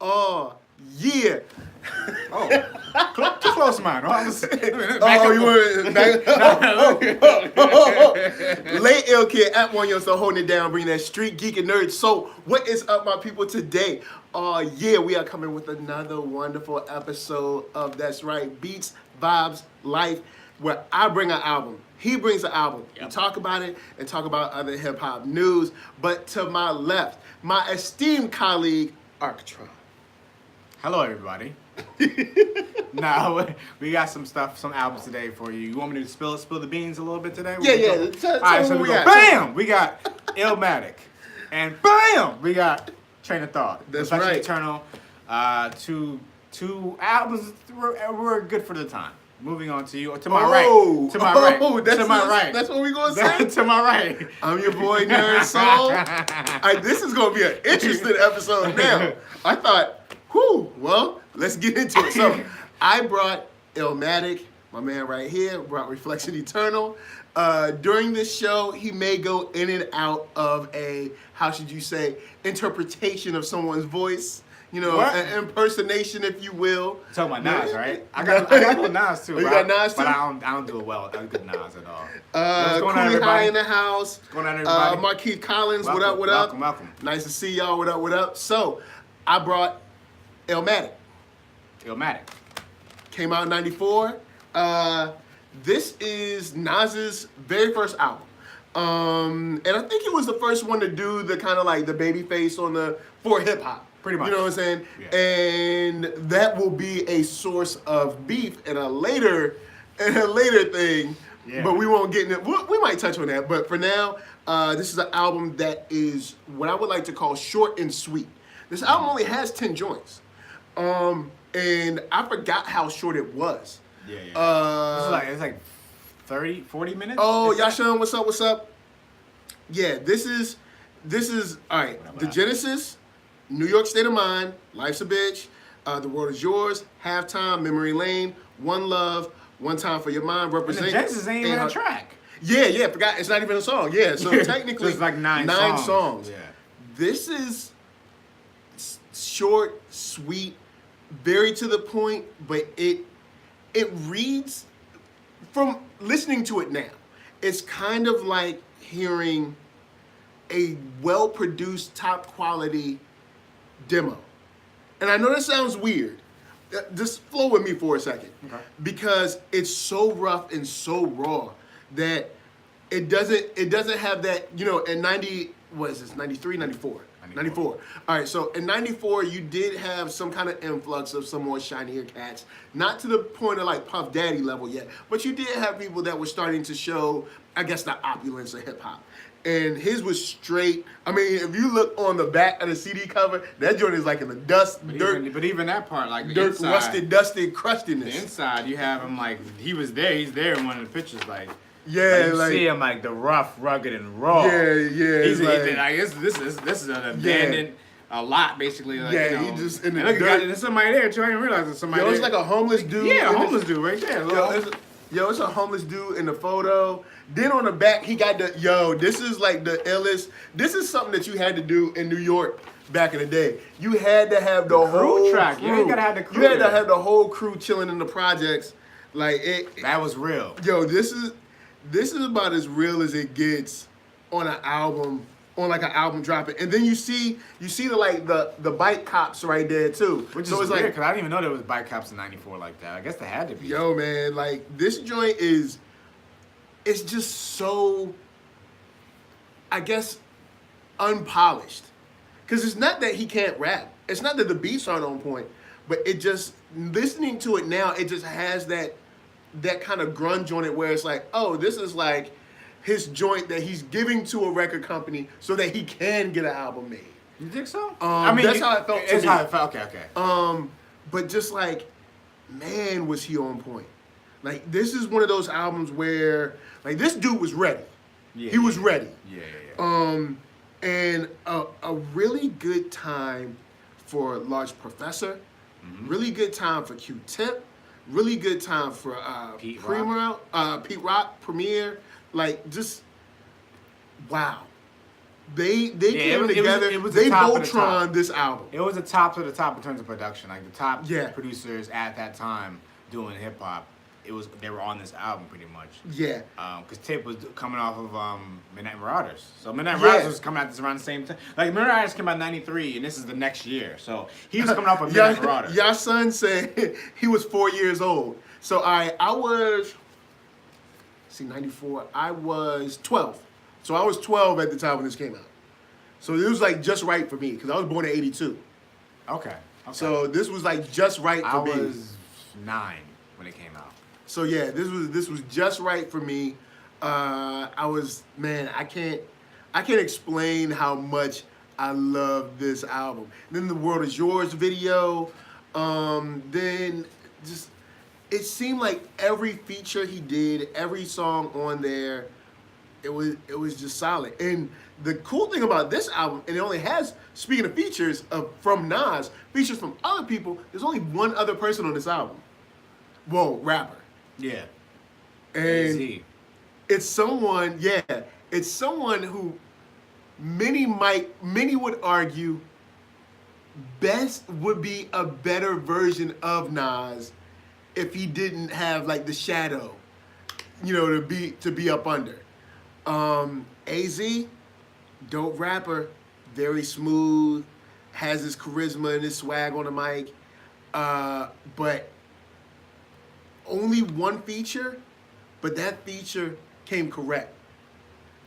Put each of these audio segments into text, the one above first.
Oh, yeah. Oh, too close to mine. You were late ill kid at OneYoungsta holding it down, bringing that street geek and nerd. So, what is up, my people? Today, yeah, we are coming with another wonderful episode of That's Right, Beats, Vibes, Life, where I bring an album. He brings an album. Yep. We talk about it and talk about other hip hop news. But to my left, my esteemed colleague, Arckatron. Hello, everybody. Now we got some stuff, some albums today for you. You want me to spill the beans a little bit today? Yeah. All right, so we go. Bam! We got Illmatic, and bam! We got Train of Thought. That's right. Eternal. Two albums were good for the time. Moving on to you, to my right. To my right. To my right. That's what we're going to say? To my right. I'm your boy, NERDSoul. This is going to be an interesting episode now. I thought, well, let's get into it. So, I brought Illmatic, my man right here, brought Reflection Eternal. During this show, he may go in and out of a, how should you say, interpretation of someone's voice. You know, an impersonation, if you will. You're talking about Nas, right? I got little Nas too. You got Nas too? But I don't do it well. I don't good Nas at all. What's going on, everybody? In the house. What's going on, everybody? Marquise Collins, welcome, what up? Welcome. Nice to see y'all. What up? So, I brought Illmatic. Came out in '94. This is Nas's very first album. And I think it was the first one to do the kind of like the baby face for hip hop. Pretty much. You know what I'm saying? Yeah. And that will be a source of beef in a later thing. Yeah. But we won't get into it. We might touch on that. But for now, this is an album that is what I would like to call short and sweet. This album only has 10 joints. And I forgot how short it was. Yeah. It's like 30, 40 minutes? Oh, Yashan, what's up? Yeah, this is all right. The Genesis, New York State of Mind, Life's a Bitch, The World Is Yours, Halftime, Memory Lane, One Love, One Time for Your Mind, Represent. And the Genesis ain't even a track. Yeah, forgot. It's not even a song. Yeah, so technically, so it's like nine songs. Yeah. This is short, sweet, very to the point, but it reads, from listening to it now, it's kind of like hearing a well-produced, top-quality demo. And I know that sounds weird. Just flow with me for a second. Okay. Because it's so rough and so raw that it doesn't have that, you know, in 93, 94? 94. All right, so in 94, you did have some kind of influx of some more shinier cats. Not to the point of like Puff Daddy level yet, but you did have people that were starting to show, I guess, the opulence of hip hop. And his was straight. I mean, if you look on the back of the CD cover, that joint is like in the dust, dirt. But even that part, like the dirt, inside, rusted, dusty, crustiness. The inside, you have him like he's there in one of the pictures, like. Yeah, like you see him like the rough, rugged, and raw. Yeah. He's like this is an abandoned a lot basically. Like, yeah, you know, he just in the look, dirt. there's somebody there too. I didn't realize there's somebody. Yo, there. it's like a homeless dude. Yeah, a homeless dude right there. It's a homeless dude in the photo. Then on the back, he got this is like the illest. This is something that you had to do in New York back in the day. You had to have the whole track. crew. Yeah, you gotta have the crew. You had to have the whole crew chilling in the projects. Like it. That was real. Yo, this is about as real as it gets on an album, on like an album dropping. And then you see the bike cops right there too. Which so is it's weird, like, because I didn't even know there was bike cops in 94 like that. I guess they had to be. Yo, man, like this joint it's just so, I guess, unpolished. Because it's not that he can't rap. It's not that the beats aren't on point. But it just, listening to it now, it just has that kind of grunge on it where it's like, oh, this is like his joint that he's giving to a record company so that he can get an album made. You think so? I mean, that's how it felt to me. That's how it felt. Okay. But just like, man, was he on point. Like, this is one of those albums where, like, this dude was ready. Yeah, he was ready. Yeah. And a really good time for Large Professor. Mm-hmm. Really good time for Q-Tip. Really good time for Pete Rock, Premier. Like, just, wow. They came it together. was They the top of the top. Voltron this album. It was the top of the top in terms of production. Like the top Yeah. producers at that time doing hip hop, they were on this album pretty much. Yeah. Because Tip was coming off of Midnight Marauders. So Midnight Marauders was coming out this around the same time. Like Midnight Marauders came out in '93, and this is the next year. So he was coming off of Midnight Marauders. Your son said he was 4 years old. So I was 94. I was 12. So I was 12 at the time when this came out. So it was like just right for me because I was born in '82. Okay. So this was like just right for me. I was 9 when it came out. So yeah, this was just right for me. I was, man, I can't explain how much I love this album. Then the World Is Yours video. Then just it seemed like every feature he did, every song on there, it was just solid. And the cool thing about this album, and it only has, speaking of features from Nas, features from other people, there's only one other person on this album. Whoa, rapper. Yeah. And it's someone who many would argue would be a better version of Nas if he didn't have like the shadow, to be up under. AZ, dope rapper, very smooth, has his charisma and his swag on the mic, but only one feature, but that feature came correct.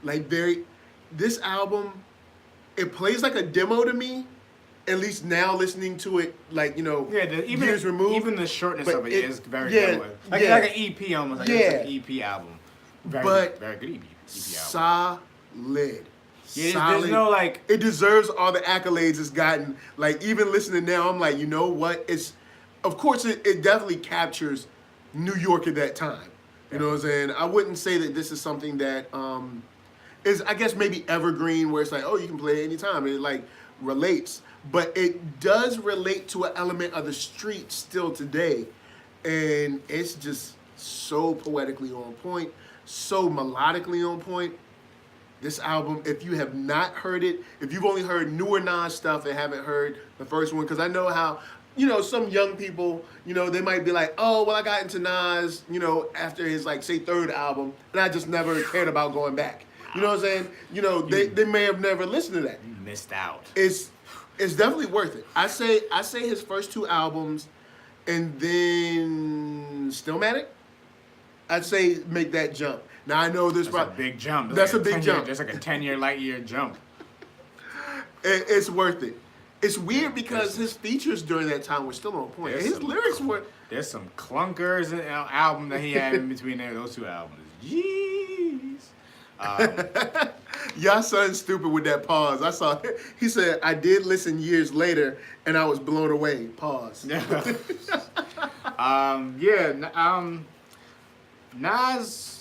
Like this album, it plays like a demo to me, at least now listening to it, like, years removed. Even the shortness of it is very good. Like an EP almost, like it's an EP album. Very good EP album. Solid. Yeah, solid. There's no like. It deserves all the accolades it's gotten. Like even listening now, I'm like, you know what? Of course, it definitely captures New York at that time. You know what I'm saying? I wouldn't say that this is something that is, I guess, maybe evergreen, where it's like, oh, you can play it anytime. It like relates, but it does relate to an element of the street still today, and it's just so poetically on point, so melodically on point. This album, if you have not heard it, if you've only heard newer Nas stuff and haven't heard the first one, because I know how, some young people, they might be like, oh, well, I got into Nas, after his, like, say, third album, and I just never cared about going back. You know what I'm saying? They may have never listened to that. You missed out. It's definitely worth it. I say his first two albums, and then Stillmatic, I'd say make that jump. Now I know this. That's a big jump. That's a big jump. There's like a 10-year light year jump. It's worth it. It's weird because his features during that time were still on point. His lyrics were. There's some clunkers in the album that he had in between there. Those two albums. Jeez. Y'all son stupid with that pause. I saw. He said, "I did listen years later, and I was blown away." Pause. Nas.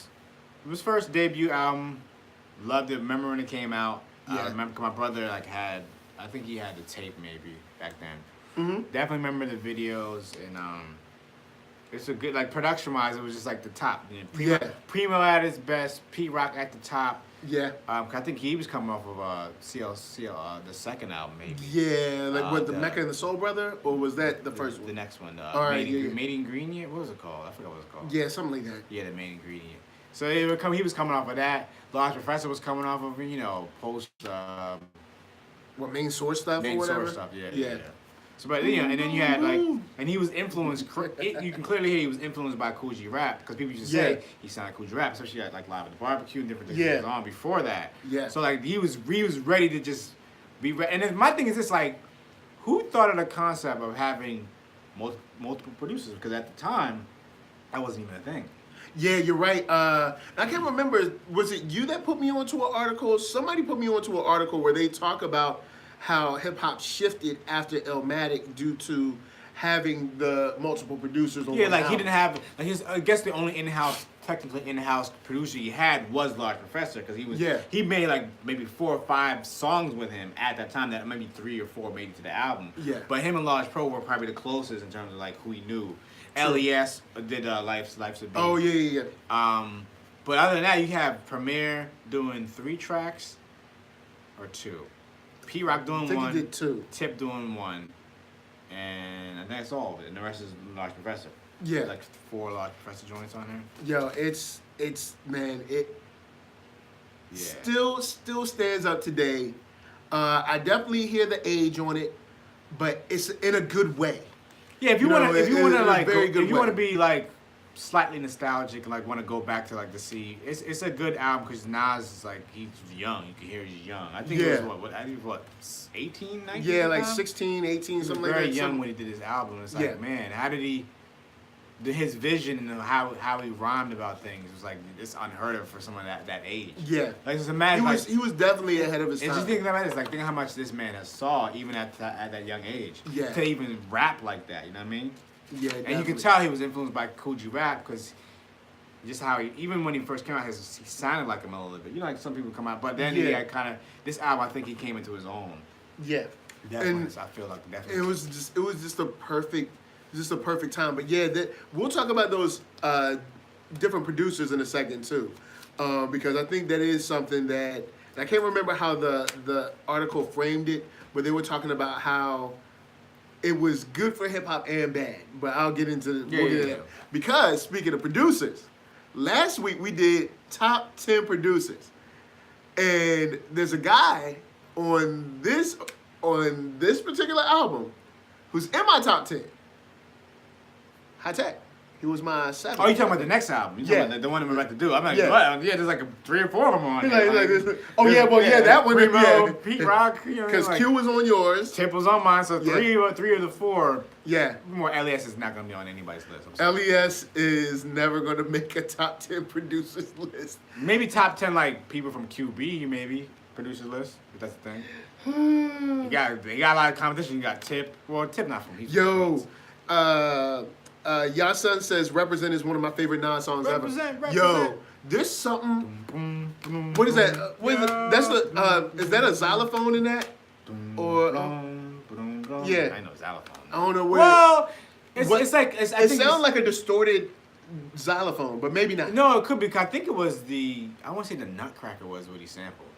His first debut album, loved it. Remember when it came out? Yeah. I remember my brother I think he had the tape maybe back then. Mm-hmm. Definitely remember the videos, and it's a good, like, production-wise, it was just like the top. Primo at his best, Pete Rock at the top. Yeah. I think he was coming off of CL, the second album maybe. Yeah, like the Mecca and the Soul Brother, or was that the first one? The next one. All right, Made Ingredient. What was it called? I forgot what it was called. Yeah, something like that. Yeah, the Main Ingredient. So he was coming off of that. Large Professor was coming off of post. Main Source stuff or whatever. Main Source stuff. Yeah. So, but and then you had and he was influenced. You can clearly hear he was influenced by Kool G Rap, because people used to say he sounded Kool G Rap, especially at like Live at the Barbecue and different things that was on before that. Yeah. So like he was ready to just be ready. And then my thing is just like, who thought of the concept of having multiple producers? Because at the time, that wasn't even a thing. Yeah, you're right. I can't remember. Was it you that put me onto an article? Somebody put me onto an article where they talk about how hip hop shifted after Illmatic due to having the multiple producers on. Yeah, like he didn't have. Like I guess the only technically in-house producer he had was Large Professor, because he made like maybe 4 or 5 songs with him at that time, that maybe 3 or 4 made it to the album. Yeah. But him and Large Pro were probably the closest in terms of like who he knew. LES did Life's a Beat. Oh yeah. But other than that, you have Premier doing 3 tracks. or 2. P-Rock doing I think 1. he did 2. Tip doing 1. And I think that's all of it. And the rest is Large Professor. Yeah. Like 4 Large Professor joints on here. Yo, it's man, it Yeah. still stands up today. I definitely hear the age on it, but it's in a good way. Yeah, if you want to be like slightly nostalgic and like want to go back to like it's a good album because Nas is like he's young. You can hear he's young. I think it was I think 18, 19? Yeah, like 16, 18, something like that. Very young when he did his album. It's like, man, how did he? His vision and how he rhymed about things was like it's unheard of for someone that age. Yeah, like just imagine he was definitely ahead of his time. Just think about it. It's like think how much this man has saw even at that young age. Yeah, to even rap like that. You know what I mean? Yeah, definitely. And you can tell he was influenced by Coogee Rap because just how he even when he first came out, he sounded like him a little bit. You know, like some people come out, but then he had kind of this album. I think he came into his own. Yeah, definitely. And I feel like definitely. It was just a perfect time. But yeah, we'll talk about those different producers in a second too, because I think that is something that I can't remember how the article framed it, but they were talking about how it was good for hip hop and bad. But I'll get into that. Because speaking of producers, last week we did top 10 producers, and there's a guy on this particular album who's in my top 10. High Tech. He was my 7th. Oh, you talking about the next album? You talking about the one we're about to do? I'm like, what? Yeah, there's like 3 or 4 of them on. That one. Primo, Pete Rock. Because Q was on yours. Tip was on mine, so 3 of the 4. Yeah. More LES is not gonna be on anybody's list. LES is never gonna make a top 10 producers list. Maybe top 10 like people from QB, maybe producers list. If that's the thing. You got a lot of competition. You got Tip. Well, Tip not from. Yasun says "Represent" is one of my favorite Nas songs ever. Yo, there's something. What is that? What is it? That's the. Is that a xylophone in that? Or yeah, I know xylophone. I don't know where. Well, it sounds like a distorted xylophone, but maybe not. No, it could be. I think it was I want to say the Nutcracker was what he sampled.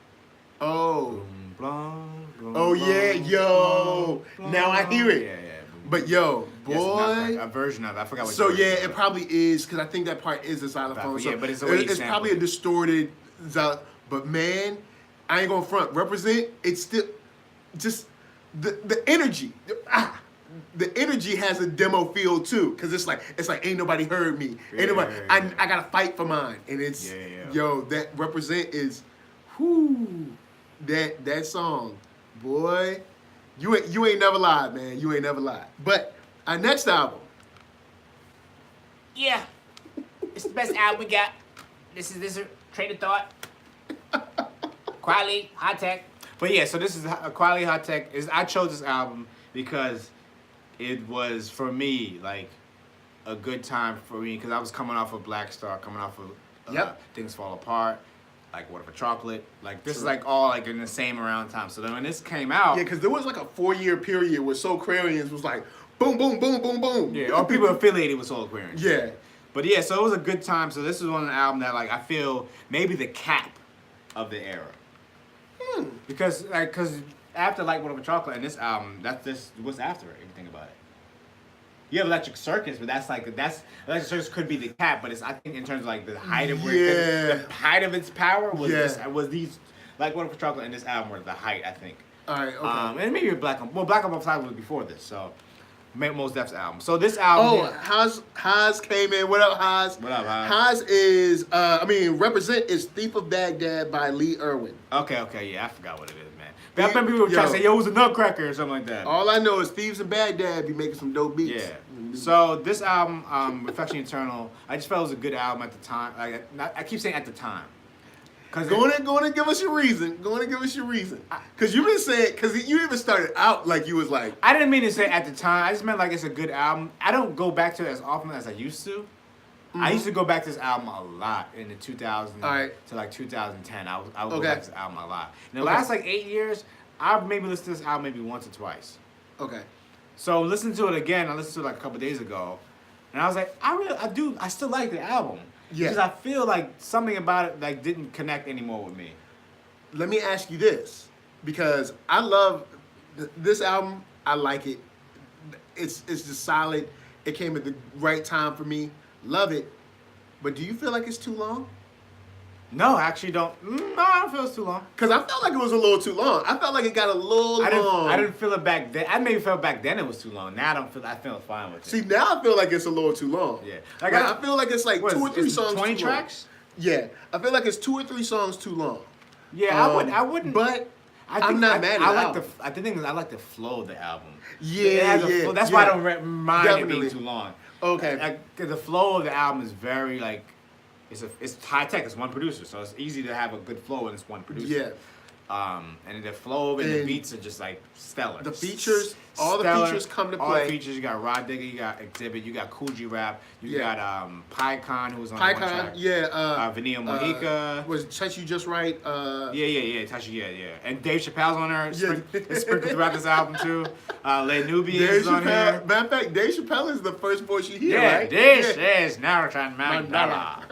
Oh. Oh yeah, yo. Now I hear it. Yeah. But yo, boy, a version of it. I forgot what. So yeah, it probably is because I think that part is a xylophone. Yeah, but it's probably a distorted xylophone. But man, I ain't gonna front. Represent. It's still just the energy. The energy has a demo feel too, because it's like ain't nobody heard me. Ain't nobody. I gotta fight for mine, and it's yo that Represent is, that song, boy. You ain't never lied, man. You ain't never lied. But our next album. Yeah. It's the best album we got. This is Train of Thought. Kweli, High Tech. But yeah, so this is Kweli, High Tech. I chose this album because it was, for me, like a good time for me. Because I was coming off of Black Star, coming off of Things Fall Apart. Like Water for Chocolate, like this is like all like in the same around time. So then when this came out, because there was like a 4-year period where Soul Aquarians was like boom, boom, boom, boom, boom. Yeah, or people affiliated with Soul Aquarians. Yeah, but yeah, so it was a good time. So this is one album that like I feel maybe the cap of the era, because after like Water for Chocolate and this album, what's after it. If you think about it. You have Electric Circus, but Electric Circus could be the cap, but I think in terms of like the height of the height of its power was these like Water for Chocolate and this album were the height, I think. All right, okay. And maybe Black on Flag was before this, so Most Def's album. So this album. Oh, Haas came in. What up, Haas? What up, Haas? Haas is Represent is Thief of Baghdad by Lee Irwin. Okay, yeah, I forgot what it is, man. But I remember people were trying to say, yo, it was a Nutcracker or something like that. All I know is Thieves in Baghdad be making some dope beats. Yeah. So this album, Reflection Eternal, I just felt it was a good album at the time. I keep saying at the time. Go on and give us your reason. Because you've been saying, because you even started out like you was like. I didn't mean to say at the time. I just meant like it's a good album. I don't go back to it as often as I used to. Mm-hmm. I used to go back to this album a lot in the 2000s to like 2010. I would go back to this album a lot. In the last like 8 years, I've maybe listened to this album maybe once or twice. Okay. So listening to it again, I listened to it like a couple days ago, and I was like, I still like the album. Yeah. Because I feel like something about it like didn't connect anymore with me. Let me ask you this. because I love this album. I like it. It's just solid. It came at the right time for me. Love it. But do you feel like it's too long? No, I actually don't. No, I don't feel it's too long. Because I felt like it was a little too long. I felt like it got a little long. I didn't feel it back then. I maybe felt back then it was too long. Now I feel fine with it. See, now I feel like it's a little too long. Yeah. Like I feel like it's like 2 or 3 songs 20 too tracks? long. Yeah. I feel like it's 2 or 3 songs too long. Yeah, I wouldn't. But I'm not mad at it. I think I like the flow of the album. Yeah, yeah. That's why I don't mind Definitely. it being too long. Okay. Like, the flow of the album is very like, it's high tech. It's one producer, so it's easy to have a good flow when it's one producer. Yeah. And the flow and the beats are just like stellar. The features, all the features come to play. All the features, you got Rod Digger, you got Exhibit, you got Coogee Rap, you got PyCon, who was on one track. Yeah. Vanilla Mojica. Was Touch You Just Right? Yeah. Touch You, yeah. And Dave Chappelle's on there. It's sprinkled throughout this album too. Les Nubians is on here. Matter of fact, Dave Chappelle is the first voice you hear, right? This is Nelson Mandela.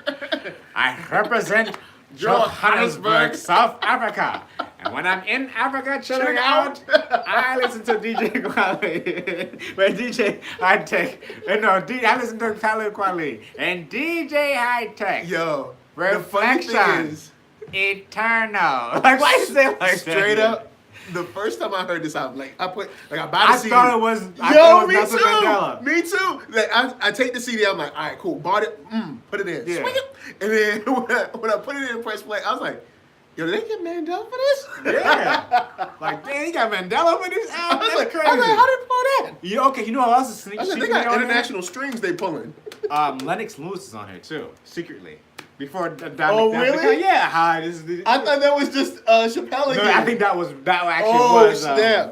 I represent Johannesburg, South Africa. And when I'm in Africa chilling out, I listen to DJ Kweli. Wait, DJ High Tech. I listen to Talib Kweli. And DJ High Tech. Yo, Reflections. Eternal. Like, why you say like that? Straight up. The first time I heard this album, like I buy the CD. I thought it was Nelson Mandela. Me too. Like I take the CD, I'm like, all right, cool, bought it, put it in, swing it, and then when I put it in press play, I was like, yo, did they get Mandela for this? Yeah. Like, damn, he got Mandela for this album. That's like, crazy. I was like, how did they pull that? You know who else is sneaking? They got international strings they pulling. Lennox Lewis is on here too, secretly. Before really? Yeah. Hi, this is the. I thought that was just Chappelle again. No, I think that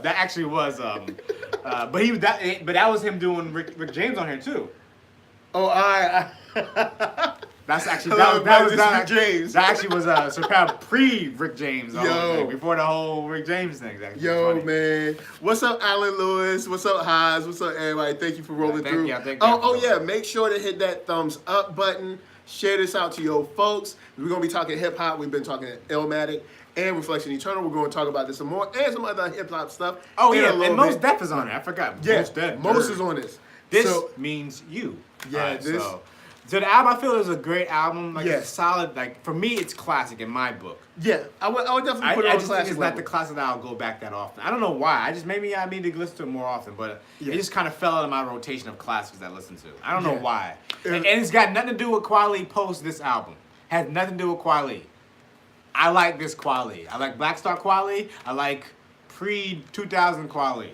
actually was. But that was him doing Rick James on here too. Oh, That's actually Rick James. That actually was Chappelle pre Rick James. Before the whole Rick James thing. Yo, man, what's up, Alan Lewis? What's up, Haas? What's up, everybody? Thank you for rolling through. Yeah, make sure to hit that thumbs up button. Share this out to your folks. We're going to be talking hip-hop. We've been talking Illmatic and Reflection Eternal. We're going to talk about this some more and some other hip-hop stuff. Oh, yeah, and Mos Def is on it. I forgot. Yeah, Mos is on this. This means you. Yeah, So the album, I feel, is a great album. Like, it's solid. Like, for me, it's classic in my book. Yeah, I would definitely put it on classic. I just think it's not the classic that I'll go back that often. I don't know why. Maybe I need to listen to it more often, but it just kind of fell out of my rotation of classics that I listen to. I don't know why. And it's got nothing to do with Kweli post this album. Has nothing to do with Kweli. I like this Kweli. I like Black Star Kweli. I like pre-2000 Kweli.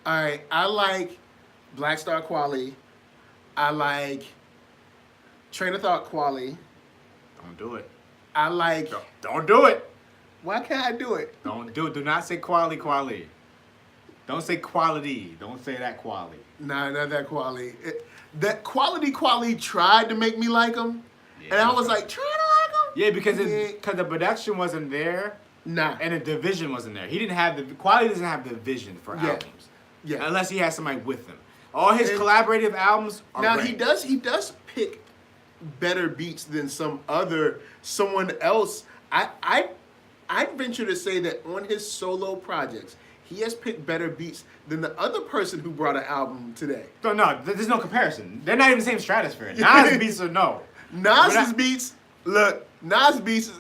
All right, I like Black Star Kweli. I like Train of Thought Kweli. Don't do it. I like... Don't do it. Why can't I do it? Don't do it. Do not say Kweli. Don't say quality. Don't say that quality. Nah, not that quality. That Kweli tried to make me like him. Yeah, and I was like, trying to like him? Yeah, because the production wasn't there. Nah. And the division wasn't there. Kweli doesn't have the vision for albums. Yeah. Unless he has somebody with him. All his collaborative albums are great. He does pick better beats than someone else. I'd venture to say that on his solo projects, he has picked better beats than the other person who brought an album today. No, there's no comparison. They're not even the same stratosphere. Nas beats are no. Nas beats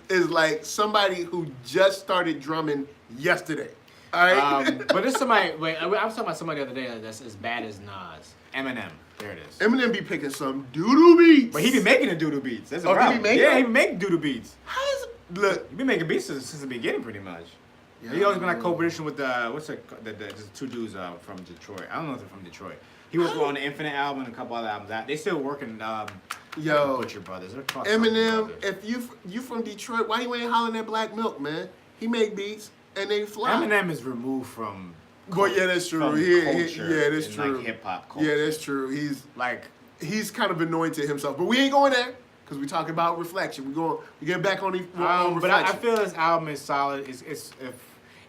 is like somebody who just started drumming yesterday. All right? But there's somebody, I was talking about somebody the other day that's as bad as Nas. Eminem. There it is. Eminem be picking some doo-doo beats. But he be making the doo-doo beats. That's a problem. He make doo-doo beats. Look. He been making beats since the beginning, pretty much. Yeah, he always been like co-producing with the two dudes from Detroit. I don't know if they're from Detroit. He worked on the Infinite album and a couple other albums. They still working. Butcher Brothers. Eminem, if you from Detroit, why you ain't hollering at Black Milk, man? He make beats and they fly. Eminem is removed from. Well, yeah, that's true. That's true. Like hip hop culture. Yeah, that's true. He's kind of anointed himself, but we ain't going there because we talking about reflection. We get back on reflection. But I feel this album is solid. It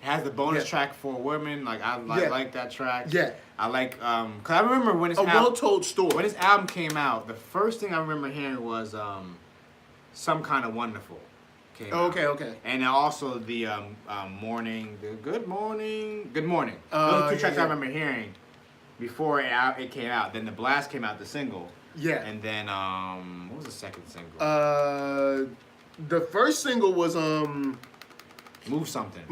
has the bonus track for women. Like I like that track. Yeah. I like cause I remember when well-told story. When this album came out, the first thing I remember hearing was Some Kind of Wonderful came out. Okay. And also the Good Morning. Those are two tracks I remember hearing before it came out. Then The Blast came out, the single. Yeah. And then what was the second single? The first single was Move Something.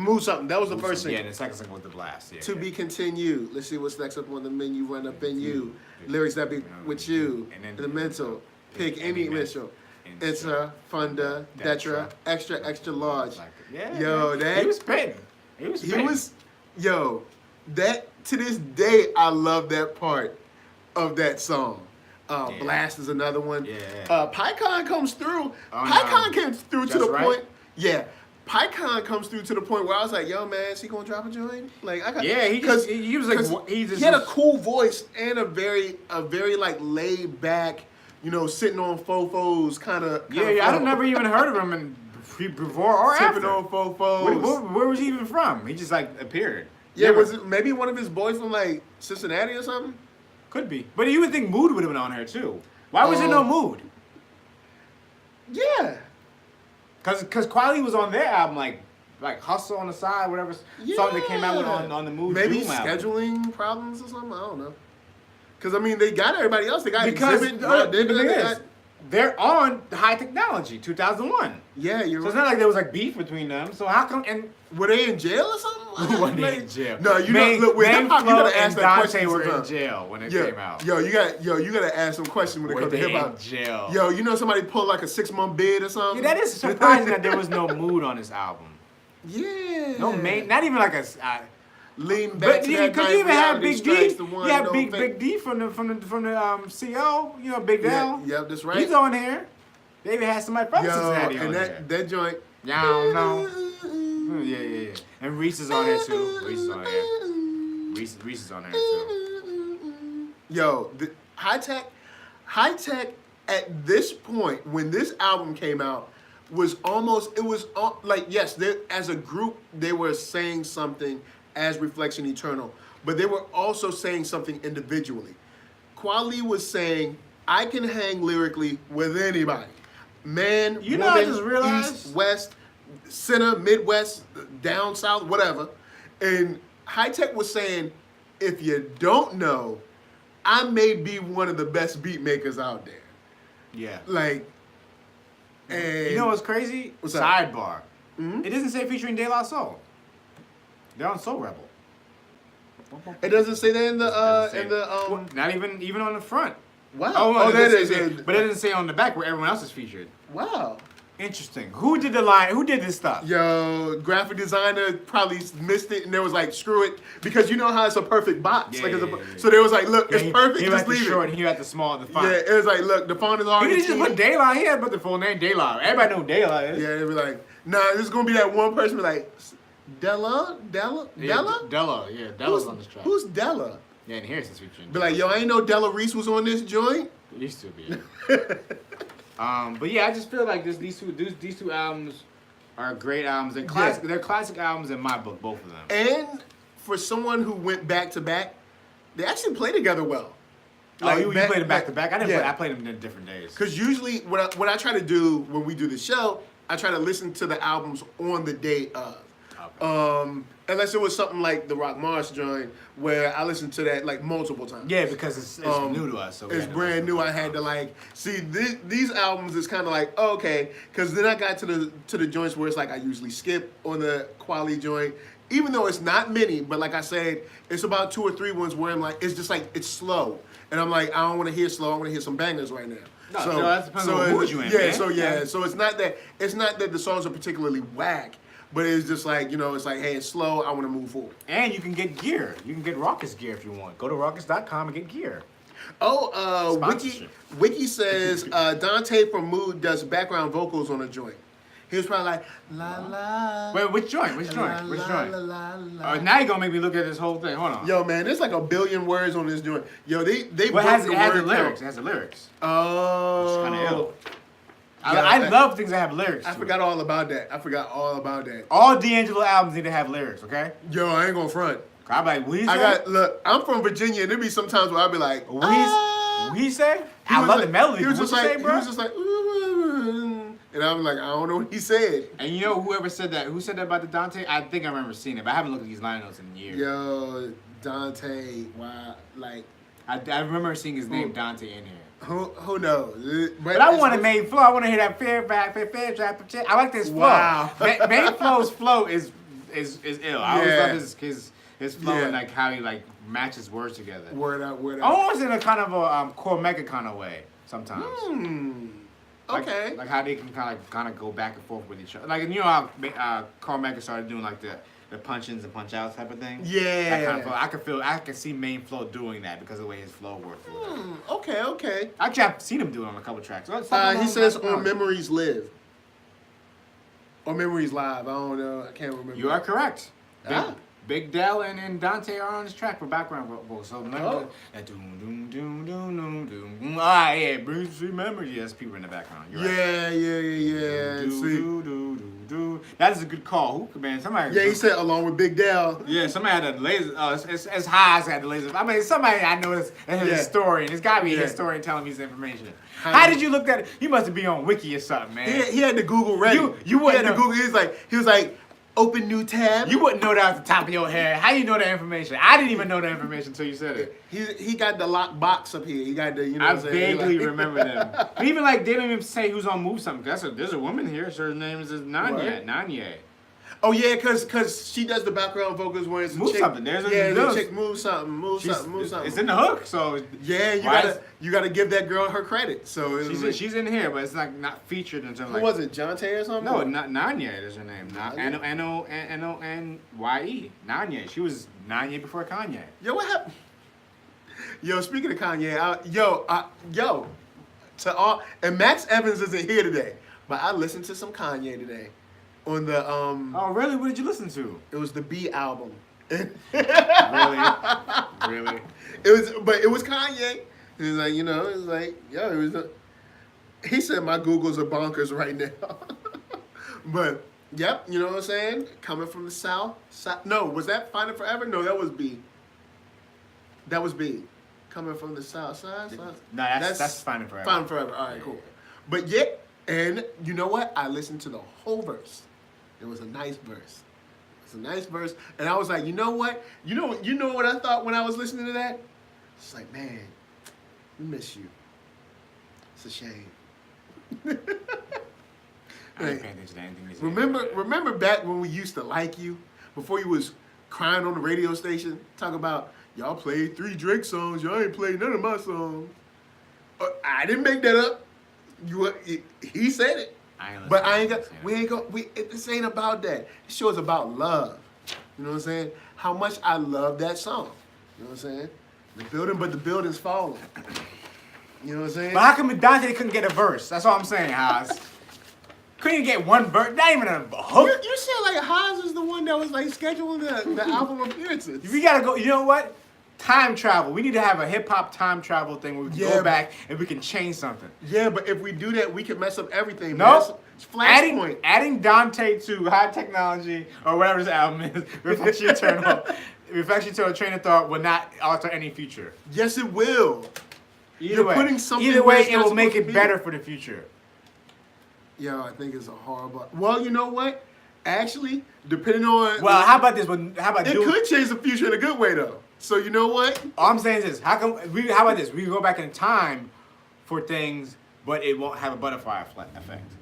That was the first single. Yeah, and the second single was The Blast. Yeah, to be continued. Let's see what's next up on the menu. Run up in you. Lyrics that be with you. And then the mental. Pick any mental. It's a funda, detra, extra large. Yeah. Yo, that he was spitting. Yo, that to this day I love that part of that song. Blast is another one. Yeah. PyCon comes through. PyCon came through to the point. Yeah. PyCon comes through to the point where I was like, "Yo, man, is he gonna drop a joint?" Like, I got he had a cool voice and a very like laid back, sitting on fofos kind of. Yeah. I never even heard of him before or after. Sipping on fofos. Where was he even from? He just like appeared. Yeah, was it maybe one of his boys from like Cincinnati or something? Could be, but you would think Mood would have been on here too. Why was there no Mood? Yeah. Cause Kweli was on their album, like Hustle on the Side, whatever song they came out with on the Mood. Maybe Doom scheduling album. problems or something. I don't know. Cause I mean, they got everybody else. They got because Exhibit. They're on the High Technology 2001. Yeah, you're right. So it's not like there was like beef between them. So how come? And were they in jail or something? Were they in jail? No, you know. Look, with hip hop, you gotta ask that question. Were in jail when it came out. You gotta ask some questions when it comes to hip hop. Jail. Yo, you know somebody pulled like a 6-month bid or something. Yeah, that is surprising that there was no Mood on this album. Yeah. No not even like a. Lean back to that because you even have Big D. You have Big D from the CO. Big L. Yep, that's right. He's on here. They even had somebody from Cincinnati on there. And that joint. Yeah, I don't know. Yeah. And Reese is on there too. Reese is on there too. Yo, the high tech at this point when this album came out was like, yes, as a group they were saying something as Reflection Eternal, but they were also saying something individually. Kweli was saying, I can hang lyrically with anybody. Man, woman, I just realized? East, West, Center, Midwest, down South, whatever. And High Tech was saying, if you don't know, I may be one of the best beat makers out there. Yeah. Like, and... You know what's crazy? What's Sidebar. Mm-hmm. It doesn't say featuring De La Soul. They're on Soul Rebel. It doesn't say that in the not even on the front. Wow. Oh, that is it. But it doesn't say on the back where everyone else is featured. Wow. Interesting. Who did the line? Who did this stuff? Yo, graphic designer probably missed it and they was like, screw it. Because you know how it's a perfect box. So they was like, look, it's perfect, just leave it. Short, and he had the small, the font. Yeah, it was like, look, the font is already. He didn't just put De La. He had put the full name De La. Everybody know who De La is. Yeah, they be like, nah, this is gonna be that one person be like, Della? Yeah, Della's on this track. Who's Della? Yeah, and here's his featuring. Be like, yo, I ain't know Della Reese was on this joint. It used to be. But yeah, I just feel like these two albums are great albums. They're classic. They're classic albums in my book, both of them. And for someone who went back to back, they actually play together well. Like, you played them back to back. I didn't. I played them in different days. Because usually, what I try to do when we do the show, I try to listen to the albums on the day of. Okay. Unless it was something like the Rock Mars joint, where I listened to that like multiple times. Yeah, because it's new to us. So it's brand new. I had to like see these albums is kind of like okay, because then I got to the joints where it's like I usually skip on the Kweli joint, even though it's not many. But like I said, it's about 2 or 3 ones where I'm like it's just like it's slow, and I'm like I don't want to hear slow. I want to hear some bangers right now. No, so that depends on what mood you in. Yeah, so it's not that the songs are particularly whack. But it's just like, it's like, hey, it's slow. I want to move forward. And you can get gear. You can get Raucous gear if you want. Go to Raucous.com and get gear. Oh, Wiki says Dante from Mood does background vocals on a joint. He was probably like, la la. Wait, which joint? Which joint? Now you're going to make me look at this whole thing. Hold on. Yo, man, there's like 1 billion words on this joint. Yo, they it has the lyrics. It has the lyrics. Oh. It's kind of ill. I love things that have lyrics. I forgot all about that. All D'Angelo albums need to have lyrics, okay? Yo, I ain't gonna front. I'm like, what he say? Look, I'm from Virginia, and there be sometimes where I be like, what he say? I love the melody. He was just like, bro? He was just like, And I was like, I don't know what he said. And you know whoever said that? Who said that about the Dante? I think I remember seeing it, but I haven't looked at these line notes in years. Yo, Dante, wow, like I remember seeing his name Dante in here. Who knows? But I want to main flow. I want to hear that fair rap. I like this flow. Wow. Main flow's flow is ill. I always love his flow and like how he like matches words together. Word out. Almost in a kind of a core mega kind of way sometimes. Okay. Like how they can kind of go back and forth with each other. Like, you know how Core Mega started doing like the punch-ins and punch-outs type of thing? Yeah. That kind of flow. I can see Main Flow doing that because of the way his flow works. Okay. Actually, I've seen him do it on a couple tracks. He says on Memories Live. Or Memories Live. I don't know. I can't remember. You are correct. Big Del and Dante are on this track for background vocals. So remember that doom. Ah, yeah, brings sweet memories. Yes, people in the background. You're right. Yeah. That is a good call. Who, man? Somebody. Yeah, he said along with Big Del. Yeah, somebody had a laser. It's as high as had the laser. I mean, somebody I know is a historian. It's got to be a historian telling me this information. How did you look at it? You must be on Wiki or something, man. He had to Google ready. You wouldn't had to Google. He was like. Open new tab. You wouldn't know that off the top of your head. How you know that information? I didn't even know that information until you said it. He got the lock box up here. He got the, you know. I vaguely remember them. But even like they didn't even say who's on Move Something. There's a woman here. So her name is Nanye. Nanye. Oh yeah, cause she does the background vocals when it's Move chick, something. There's the chick move something. It's in the hook, so yeah, you gotta give that girl her credit. So she's in here, but it's like not featured until like. Who was it, Jonte or something? No, not Nanye is her name. Nonye. Nanye. She was Nanye before Kanye. Yo, what happened? Yo, speaking of Kanye, to all, and Max Evans isn't here today, but I listened to some Kanye today. On the Oh really? What did you listen to? It was the B album. Really? It was Kanye. He was like, he said my Googles are bonkers right now. But yep, you know what I'm saying? Coming from the South. No, was that Finding Forever? No, that was B. Coming from the South Side. No, that's Finding Forever. Finding Forever. All right, cool. But yeah, and you know what? I listened to the whole verse. It was a nice verse. And I was like, you know what? You know what I thought when I was listening to that? It's like, man, we miss you. It's a shame. I ain't paying attention to anything. Remember back when we used to like you? Before you was crying on the radio station, talking about, y'all played 3 Drake songs, y'all ain't played none of my songs. I didn't make that up. He said it. But this ain't about that. This show is about love. You know what I'm saying? How much I love that song. You know what I'm saying? The building's falling. You know what I'm saying? But how come Dante couldn't get a verse? That's all I'm saying, Haas. Couldn't get one verse, not even a hook. You said like Haas is the one that was like scheduling the album appearances. We gotta go, you know what? Time travel. We need to have a hip-hop time travel thing where we can go back and we can change something. Yeah, but if we do that, we can mess up everything. No. It's Flashpoint. Adding Dante to High Technology or whatever his album is, Reflection Eternal Train of Thought will not alter any future. Yes, it will. Either way, it will make it better for the future. Yo, I think it's a horrible... Well, you know what? Actually, depending on... Well, how about this? It could change the future in a good way, though. So you know what? All I'm saying is this: how about this? We can go back in time for things, but it won't have a butterfly effect.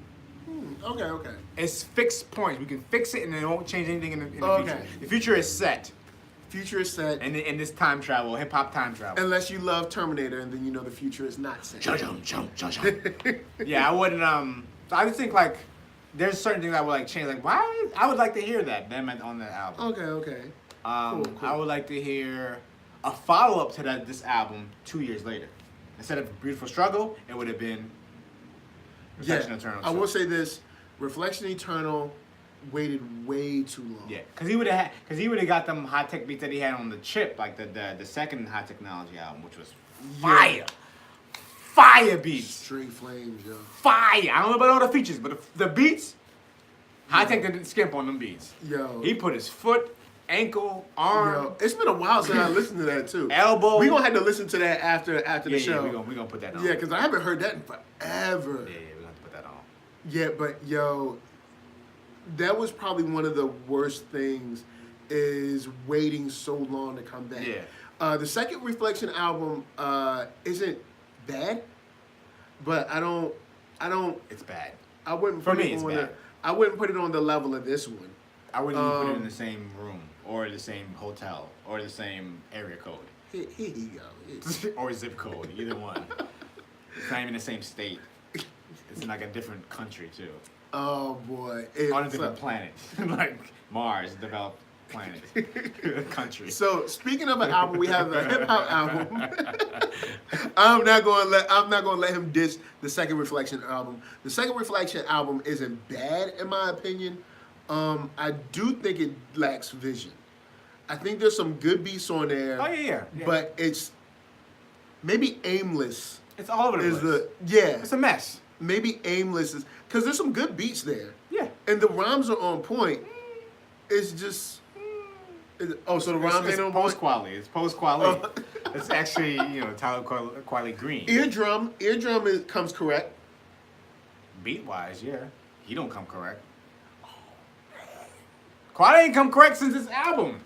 Okay. It's fixed points. We can fix it, and it won't change anything in the future. The future is set. And in this time travel, hip hop time travel. Unless you love Terminator, and then you know the future is not set. Yeah, I wouldn't. I just think like there's certain things I would like change. Like why? I would like to hear that them on that album. Okay. Cool. I would like to hear a follow-up to this album 2 years later. Instead of Beautiful Struggle, it would have been Reflection Eternal. I will say this: Reflection Eternal waited way too long. Yeah, because he would have got them high tech beats that he had on the Chip, like the second High Technology album, which was fire. Fire beats. Straight flames, yo. Fire. I don't know about all the features, but the beats, High Tech didn't skimp on them beats. Yo. He put his foot, ankle, arm. Yo, it's been a while since I listened to that too. Elbow. We gonna have to listen to that after the show. Yeah, we gonna put that on. Yeah, because I haven't heard that in forever. Yeah, we gonna have to put that on. Yeah, but yo, that was probably one of the worst things is waiting so long to come back. Yeah. The second Reflection album isn't bad, but I don't. It's bad. I wouldn't For put me, it it's on bad. I wouldn't put it on the level of this one. I wouldn't even put it in the same room or the same hotel or the same area code. Here you go. Or zip code, either one. It's not even the same state. It's in like a different country too. Oh boy. On a different planet. Like Mars, developed planet. Country. So speaking of an album, we have a hip hop album. I'm not gonna let him diss the second Reflection album. The second Reflection album isn't bad in my opinion. I do think it lacks vision. I think there's some good beats on there. Oh yeah. But it's maybe aimless. It's all over the place. It's a mess. Maybe aimless is because there's some good beats there. Yeah. And the rhymes are on point. It's just so the rhymes ain't on point. It's post quality. It's actually Talib Kweli Green. Eardrum comes correct. Beat wise, yeah, he don't come correct. Kweli ain't come correct since this album.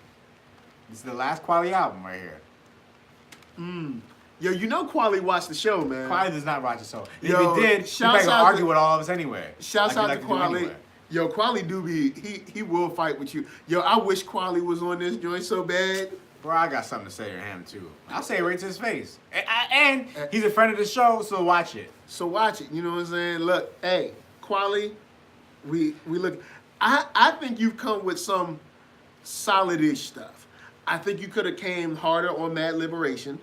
This is the last Kweli album right here. Yo, Kweli watched the show, man. Kweli does not watch the show. If Yo, he did, he'd probably argue with all of us anyway. Shouts out to do Kweli. anyway. Yo, Kweli do be he will fight with you. Yo, I wish Kweli was on this joint so bad. Bro, I got something to say to him too. I'll say it right to his face. And he's a friend of the show, so watch it. So watch it. You know what I'm saying? Look, hey, Kweli, we look. I think you've come with some solid-ish stuff. I think you could have came harder on Mad Liberation.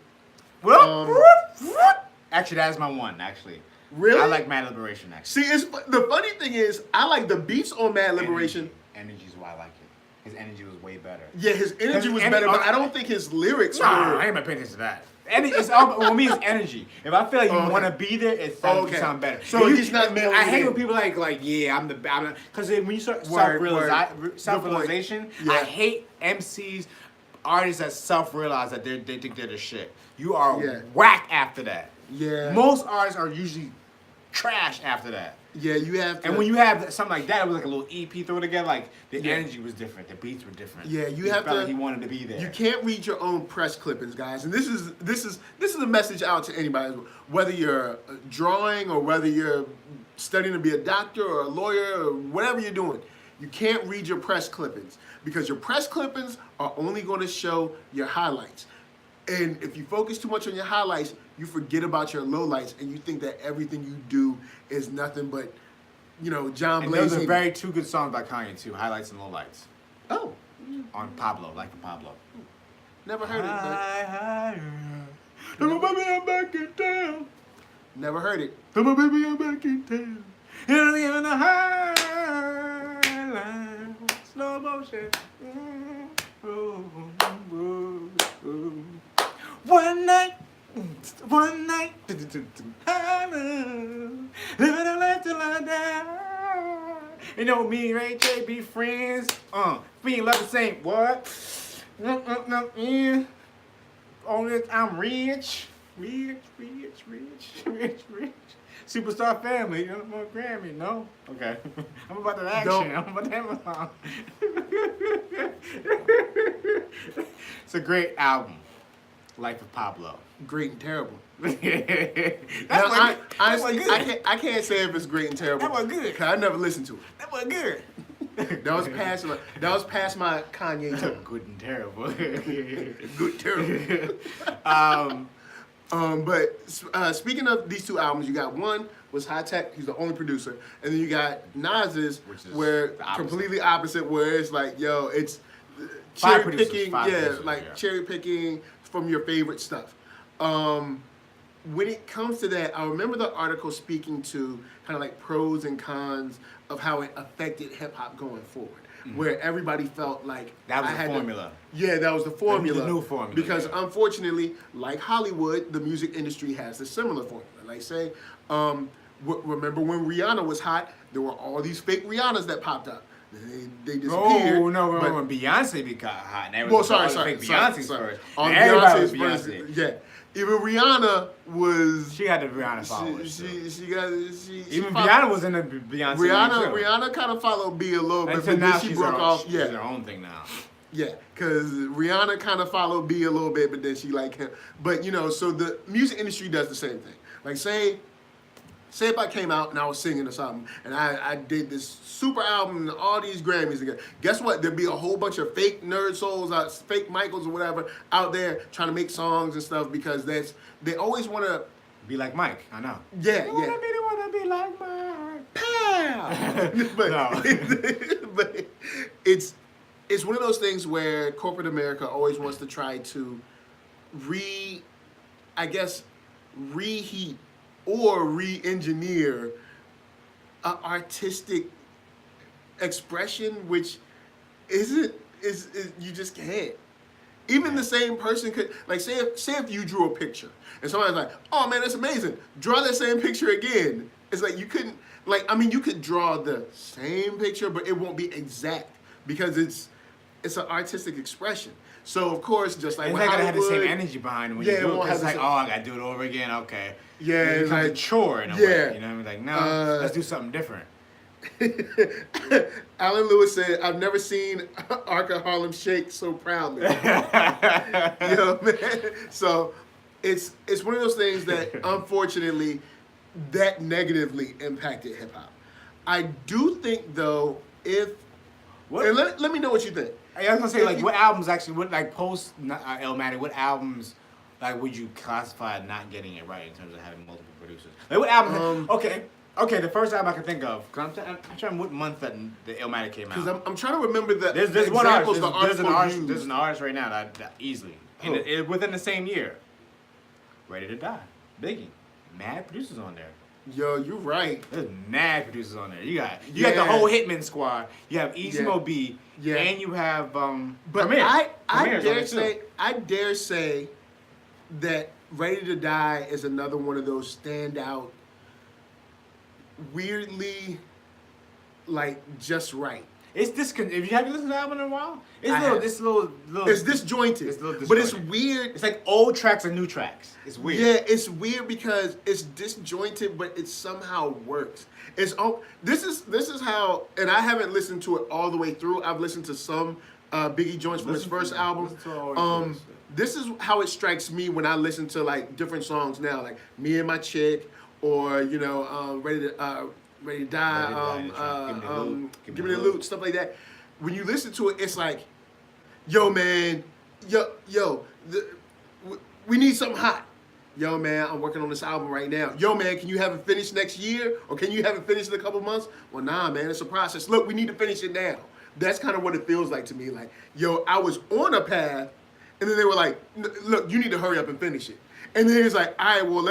Actually, that's my one. Actually, really, I like Mad Liberation. Actually, see, the funny thing is, I like the beats on Mad Liberation. Energy is why I like it. His energy was way better. Yeah, his energy was better, but I don't think his lyrics were. I ain't paying attention to that. It's all with me. It's energy. If I feel like you want to be there, it's sound better. So he's not mailing. I hate when people like yeah, I'm because when you start self-realization, I hate MCs, artists that self-realize that they think they're the shit. You are whack after that. Yeah. Most artists are usually trash after that. Yeah, you have to. And when you have something like that, it was like a little EP thrown together. Like the energy was different, the beats were different. Yeah, you have to. Like he wanted to be there. You can't read your own press clippings, guys. And this is a message out to anybody, whether you're drawing or whether you're studying to be a doctor or a lawyer or whatever you're doing. You can't read your press clippings because your press clippings are only going to show your highlights. And if you focus too much on your highlights, you forget about your lowlights, and you think that everything you do is nothing but, John Blaze. And those are two good songs by Kanye too, Highlights and Lowlights. Oh. On Pablo, like the Pablo. Never heard it. Little baby, I'm back in town. Never heard it. Little baby, I'm back in town. You're in the high line, slow motion. One night, living a life till I die. Me and Ray J be friends. We love the same. What? Only I'm rich. Superstar family. You don't want Grammy, no? Okay. I'm about that action. I'm about that Amazon. It's a great album. Life of Pablo. Great and terrible. Honestly, I can't say if it's great and terrible. That was good. Cause I never listened to it. That was good. That was past my Kanye time. Good and terrible. Good, terrible. But speaking of these two albums, you got one was High Tech. He's the only producer, and then you got Nas's, where completely opposite. Where it's like, yo, it's cherry picking. Cherry picking from your favorite stuff. When it comes to that, I remember the article speaking to kind of like pros and cons of how it affected hip hop going forward, where everybody felt like that was the formula. That was the formula. The new formula. Because unfortunately, like Hollywood, the music industry has a similar formula. Like say, remember when Rihanna was hot? There were all these fake Rihannas that popped up. They disappeared. Oh no! When Beyonce got hot, Sorry. Beyonce's first. On Everybody was Beyonce's Beyonce. version, Even Rihanna was. She had the Rihanna followers. Even Rihanna was in the Beyonce. Rihanna kind of followed B a little bit, but then she broke off. She's her own thing now. Yeah, because Rihanna kind of followed B a little bit, but then she like him. But you know, so the music industry does the same thing. Like say if I came out and I was singing or something, and I did this super album and all these Grammys again. Guess what? There'd be a whole bunch of fake NERDSouls, fake Michaels or whatever out there trying to make songs and stuff because they always want to be like Mike. I know. Yeah, they wanna be like Mike. Pow! But, no. But it's one of those things where corporate America always wants to try to reheat or re-engineer an artistic expression, which is you just can't. Even the same person could, like, say if you drew a picture and somebody's like, oh man, that's amazing, draw that same picture again. It's like you couldn't, like, I mean, you could draw the same picture, but it won't be exact because it's an artistic expression. So of course, just like it's not gonna have the same energy behind it when you do it. It's like, oh, I gotta do it over again. Okay. Yeah, it becomes like a chore in a way. You know what I mean? Like, no, let's do something different. Alan Lewis said, "I've never seen Arcka Harlem shake so proudly." You know, man. So it's one of those things that unfortunately that negatively impacted hip hop. I do think though, and let me know what you think. I was gonna say, like, what albums actually, what, like, post Illmatic, what albums, like, would you classify not getting it right in terms of having multiple producers? Like, what album? Okay, the first album I can think of, because I'm trying what month that the Illmatic came out. Because I'm trying to remember the there's one artist, there's an artist right now that easily, and within the same year, Ready to Die, Biggie, mad producers on there. Yo, you're right. There's mad producers on there. You got the whole Hitman squad. You have Easy Mo B, and you have But Premier. I dare say that Ready to Die is another one of those standout, weirdly, like, just right. It's if you haven't listened to the album in a while, it's little. It's disjointed. But it's weird. It's like old tracks and new tracks. It's weird. Yeah, it's weird because it's disjointed, but it somehow works. This is how, and I haven't listened to it all the way through. I've listened to some Biggie joints from his first album. This is how it strikes me when I listen to like different songs now, like Me and My Chick, or you know, Ready to Die, Give Me the Loot, stuff like that. When you listen to it, it's like, yo man, we need something hot. Yo man, I'm working on this album right now. Yo man, can you have it finished next year? Or can you have it finished in a couple months? Well, nah man, it's a process. Look, we need to finish it now. That's kind of what it feels like to me. Like, yo, I was on a path, and then they were like, look, you need to hurry up and finish it. And then it's like, all right, well,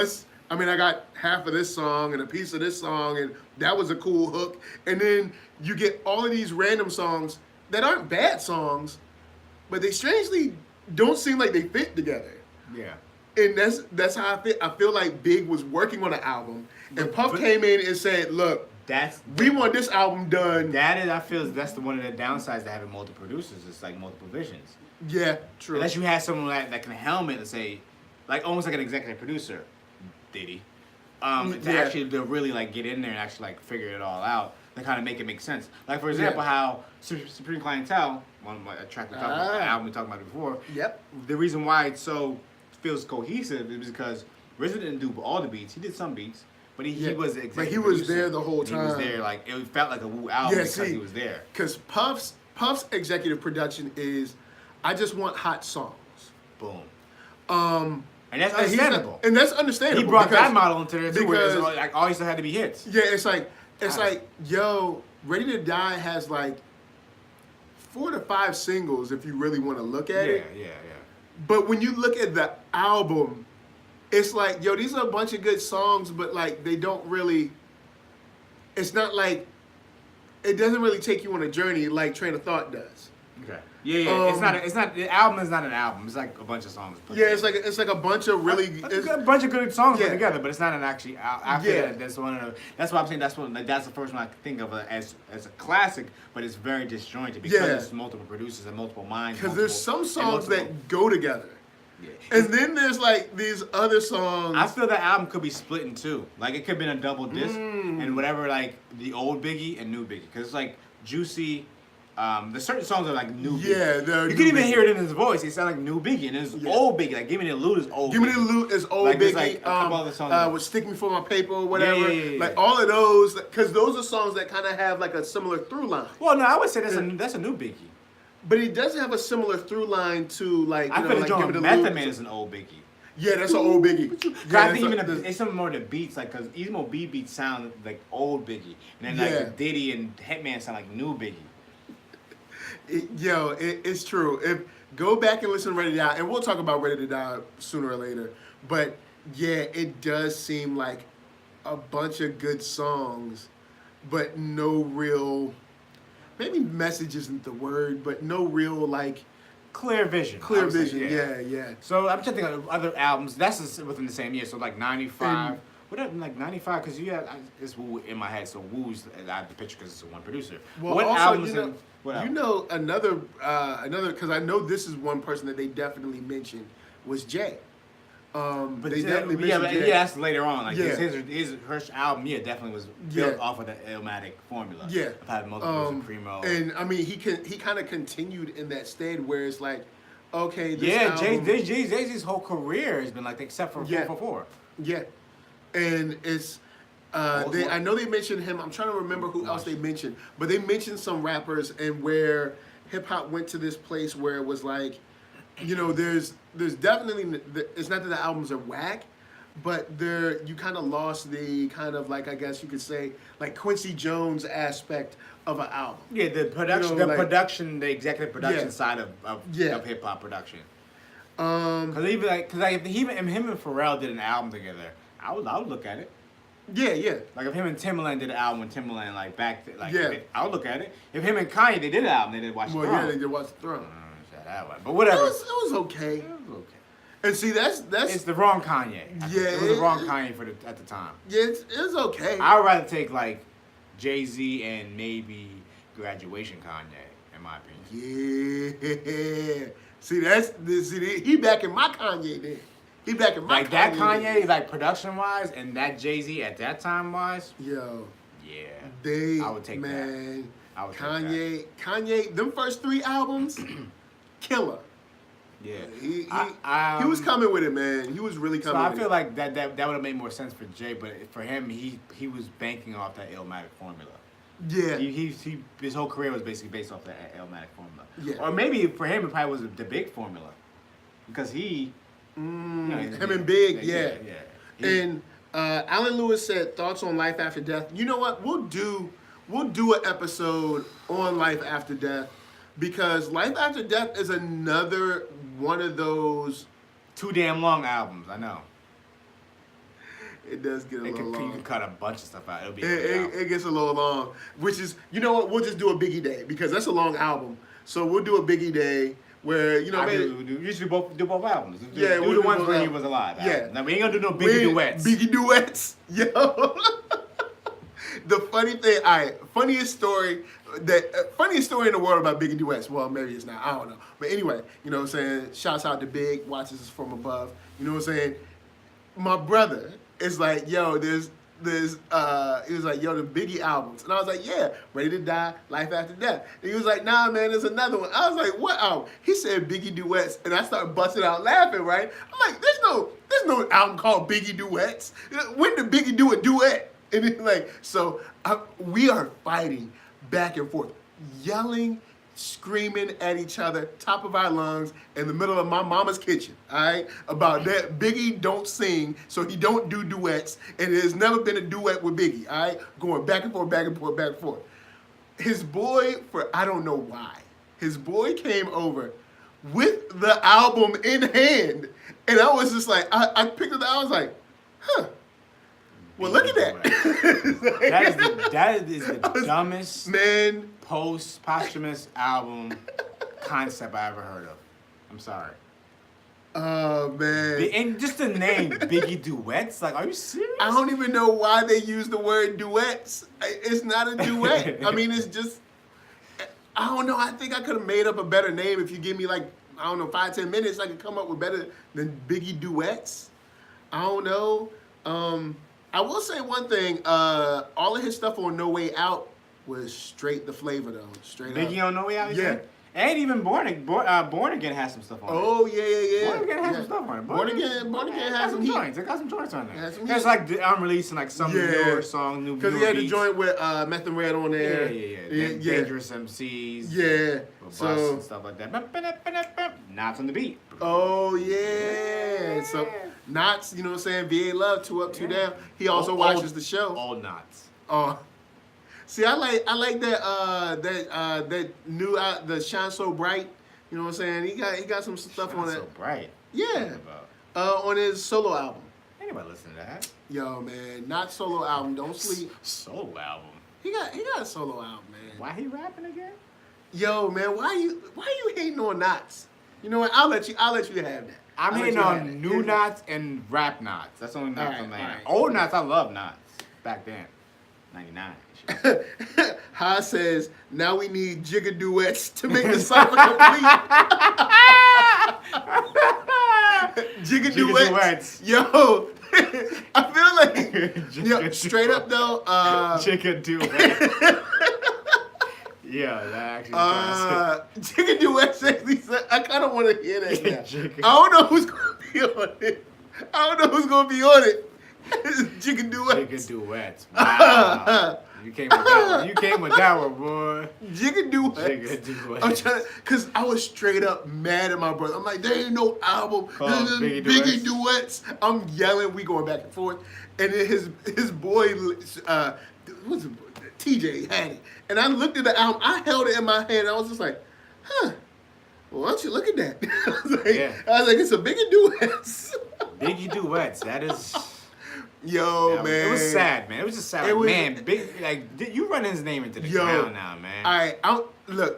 I got half of this song and a piece of this song, and that was a cool hook. And then you get all of these random songs that aren't bad songs, but they strangely don't seem like they fit together. Yeah. And that's how I feel. I feel like Big was working on an album, and Puff came in and said, look, we want this album done. I feel that's one of the downsides to having multiple producers. It's like multiple visions. Yeah, true. Unless you have someone that can helmet and say, like, almost like an executive producer, Diddy, actually to really like get in there and actually like figure it all out, to kind of make it make sense. Like, for example, how Supreme Clientele, a track we talked about, the album we talked about before. Yep. The reason why it feels cohesive is because RZA didn't do all the beats. He did some beats, but he was the executive producer. But he was there the whole time. He was there, like, it felt like a Wu album because he was there. Because Puff's executive production is, I just want hot songs. Boom. And that's understandable. And that's understandable. He brought that model into there too, where like all he still had to be hits. Yeah, it's like, yo, Ready to Die has like 4 to 5 singles if you really want to look at it. Yeah. But when you look at the album, it's like, yo, these are a bunch of good songs, but like they don't really. It's not like, it doesn't really take you on a journey like Train of Thought does. Okay. Yeah. It's not. The album is not an album. It's like a bunch of songs. It's like a bunch of really. A bunch of good songs put together, but it's not an actually. I feel that's one of the. That's why I'm saying that's the first one I think of as a classic, but it's very disjointed because it's multiple producers and multiple minds. Because there's some songs that go together. Yeah. And then there's like these other songs. I feel the album could be split in two. Like it could have been a double disc and whatever, like the old Biggie and new Biggie. Because it's like Juicy. There's certain songs are like new Biggie. Yeah, you can even hear it in his voice. It sounds like new Biggie. And it's old Biggie. Like Give Me the Loot is old. Give Me the Loot is old like, Biggie. Like a couple other songs. With Stick Me For My Paper or whatever. Yeah. Like all of those, because those are songs that kind of have like a similar through line. Well, no, I would say that's a new Biggie. But it does have a similar through line to like. I feel like Give Me the Method Loot. Man is an old Biggie. Yeah, that's an old Biggie. Yeah, I think even it's some more the beats, like, because Emo B beats sound like old Biggie, and then like Diddy and Hitman sound like new Biggie. It's true. Go back and listen to Ready to Die, and we'll talk about Ready to Die sooner or later. But yeah, it does seem like a bunch of good songs, but no real. Maybe message isn't the word, but no real like. Clear vision. Yeah. So I'm trying to think of other albums. That's just within the same year. So like 95. Whatever, like 95, because you have it's Wu in my head. So Wu's I have the picture because it's one producer. Well, what also, albums? Another because I know this is one person that they definitely mentioned was Jay. But they definitely mentioned Jay. Yeah, that's later on. Like his first album, definitely was built off of the Illmatic formula. Yeah, I've had multiple Primo. And I mean, he kind of continued in that stead where it's like, okay, this album, Jay Z's whole career has been like except for 444. Yeah, and it's. I know they mentioned him. I'm trying to remember who else they mentioned, but they mentioned some rappers and where hip hop went to this place where it was like, there's definitely, it's not that the albums are whack, but you kind of lost the kind of like, I guess you could say, like Quincy Jones aspect of an album. Yeah, the production, the executive production side of hip hop production. Because even him and Pharrell did an album together, I would look at it. Yeah. Like if him and Timbaland did an album when Timbaland I would look at it. If him and Kanye they did an album, they did Watch the Throne. Well, yeah, they did Watch the Throne. But whatever. It was okay. And see, that's it's the wrong Kanye. Yeah, it was the wrong Kanye at the time. Yeah, it's okay. I would rather take like Jay-Z and maybe Graduation Kanye, in my opinion. Yeah. See, he back in my Kanye then. He back in my like that Kanye, like production wise, and that Jay-Z at that time wise. Yo. Yeah. I would take that. I would Kanye, them first 3 albums, killer. Yeah. He was coming with it, man. He was really coming. So I feel like that would have made more sense for Jay, but for him, he was banking off that Illmatic formula. Yeah. His whole career was basically based off that Illmatic formula. Yeah. Or maybe for him, it probably was the Big formula, because he. Him and Big, yeah. And Alan Lewis said thoughts on life after death. You know what? We'll do an episode on life after death, because life after death is another one of those too damn long albums. I know. It does get a little long. You can cut a bunch of stuff out. It gets a little long, which is, you know what? We'll just do a Biggie Day, because that's a long album. So we'll do a Biggie Day. Where you should do both albums. We'll do the ones where he was alive. Yeah, now we ain't gonna do no Biggie duets. Biggie duets, yo. The funny thing, funniest story in the world about Biggie duets. Well, maybe it's not. I don't know. But anyway, you know what I'm saying. Shouts out to Big. Watches us from above. You know what I'm saying. My brother is like, yo, he was like, yo, the Biggie albums. And I was like, yeah, Ready to Die, Life After Death. And he was like, nah, man, there's another one. I was like, what album? He said Biggie Duets. And I started busting out laughing, right? I'm like, there's no album called Biggie Duets. When did Biggie do a duet? And it's like, so we are fighting back and forth, yelling, screaming at each other, top of our lungs, in the middle of my mama's kitchen, all right? About that, Biggie don't sing, so he don't do duets, and there's never been a duet with Biggie, all right? Going back and forth, back and forth, back and forth. His boy, I don't know why, his boy came over with the album in hand, and I was just like, I picked it up, I was like, huh. Well, look at that. That is the dumbest posthumous album concept I ever heard of. I'm sorry. Oh, man. And just the name, Biggie Duets? Like, are you serious? I don't even know why they use the word duets. It's not a duet. I mean, it's just, I don't know. I think I could have made up a better name if you give me, like, I don't know, 5-10 minutes, I could come up with better than Biggie duets. I don't know. I will say one thing. All of his stuff on No Way Out was straight the flavor though. Straight Biggie up. on No Way Out. Yeah. And even Born Again has some stuff on it. Oh yeah. Born Again has some stuff on it. Born Again has some heat. joints. It got some joints on there. It's like I'm releasing like some newer songs, new because he had the beats. joint with Meth and Red on there. Yeah. Dangerous MCs. Yeah. So and stuff like that. Knots on the beat. Oh yeah. So Knots, you know what I'm saying? VA Love, 2 Up, 2 Down. He also watches the show. All Knots. Oh. See, I like that new the Shine So Bright. You know what I'm saying? He got some stuff on that. So Bright. Yeah. On his solo album. Anybody listen to that? Yo, man, not solo album. Don't sleep. Solo album. He got a solo album, man. Why he rapping again? Yo, man, why you hating on Knots? You know what? I'll let you have that. I'm hating on new Knots and rap Knots. That's the only Knots I'm laying. Old Knots, I love Knots. Back then. 99. Ha says, now we need Jigga duets to make the cipher complete. Jigga duets. Yo, I feel like, straight up though. Jigga duets. Yeah, that actually Jigga duets actually, I kind of want to hear that now. I don't know who's going to be on it. Jigga duets. Jigga duets. Wow. You came with that one, boy. Jigga duets. Jigga duets. I'm trying because I was straight up mad at my brother. I'm like, there ain't no album. Biggie duets. I'm yelling. We going back and forth. And then his boy, what's it? TJ had it. And I looked at the album. I held it in my hand. And I was just like, huh. Well, why don't you look at that? I was like, it's a Biggie duets. Biggie duets. That is. Yo, man. It was sad, man. It was just sad. Man, you run his name into the ground now, man. All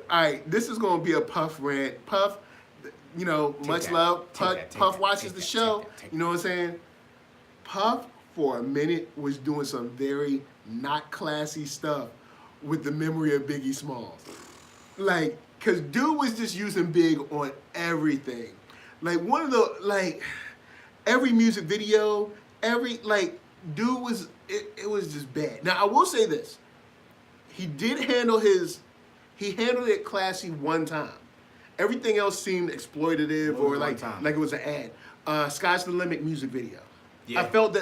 right. This is going to be a Puff rant. Puff, you know, much love. Puff watches the show. You know what I'm saying? Puff, for a minute, was doing some very not classy stuff with the memory of Biggie Smalls. Like, because dude was just using Big on everything. Like, every music video, dude was, it was just bad. Now, I will say this. He handled it classy one time. Everything else seemed exploitative or like it was an ad. Sky's the Limit music video. Yeah. I felt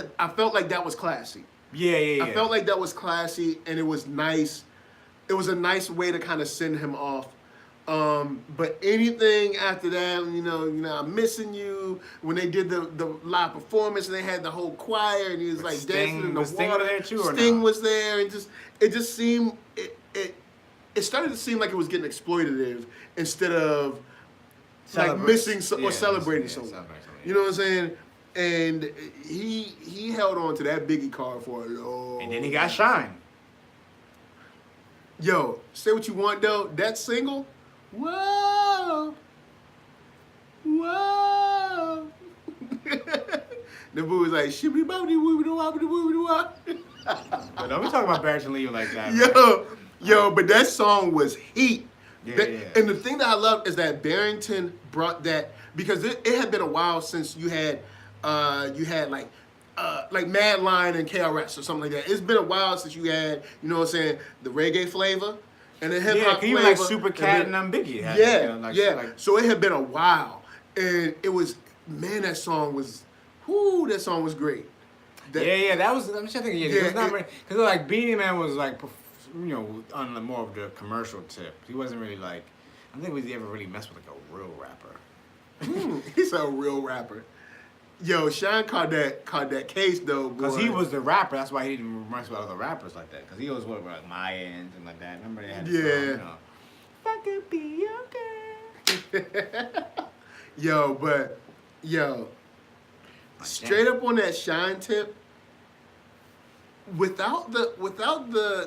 like that was classy. Yeah. I felt like that was classy and it was nice. It was a nice way to kind of send him off. But anything after that, you know, I'm missing you. When they did the live performance and they had the whole choir and he was like dancing in the water. Sting there too, or Sting was there, and it just seemed it started to seem like it was getting exploitative instead of like missing or celebrating someone. You know what I'm saying? And he held on to that Biggie card for a long. And then he got Shine. Yo, say what you want though. That single. Whoa! The boo was like, shibbity bobbity woobity wobbity woobity wop. But don't be talking about Barrett and Leo like that. Yo, but that song was heat. Yeah. And the thing that I love is that Barrington brought that, because it had been a while since you had like Mad Lion and KRS or something like that. It's been a while since you had, you know what I'm saying, the reggae flavor. And the hip hop flavor. Like Super Cat and Biggie. So it had been a while, and it was, man, that song was great. That was. I'm just thinking. Because like Beanie Man was like, you know, on the more of the commercial tip. He wasn't really like. I don't think he ever really messed with like a real rapper. He's a real rapper. Yo, Shine caught that case though, because he was the rapper. That's why he didn't mess with other rappers like that. Because he was with like Mayans and like that. Remember they had this song, you know, if I could be okay. Yo, straight up on that Shine tip. Without the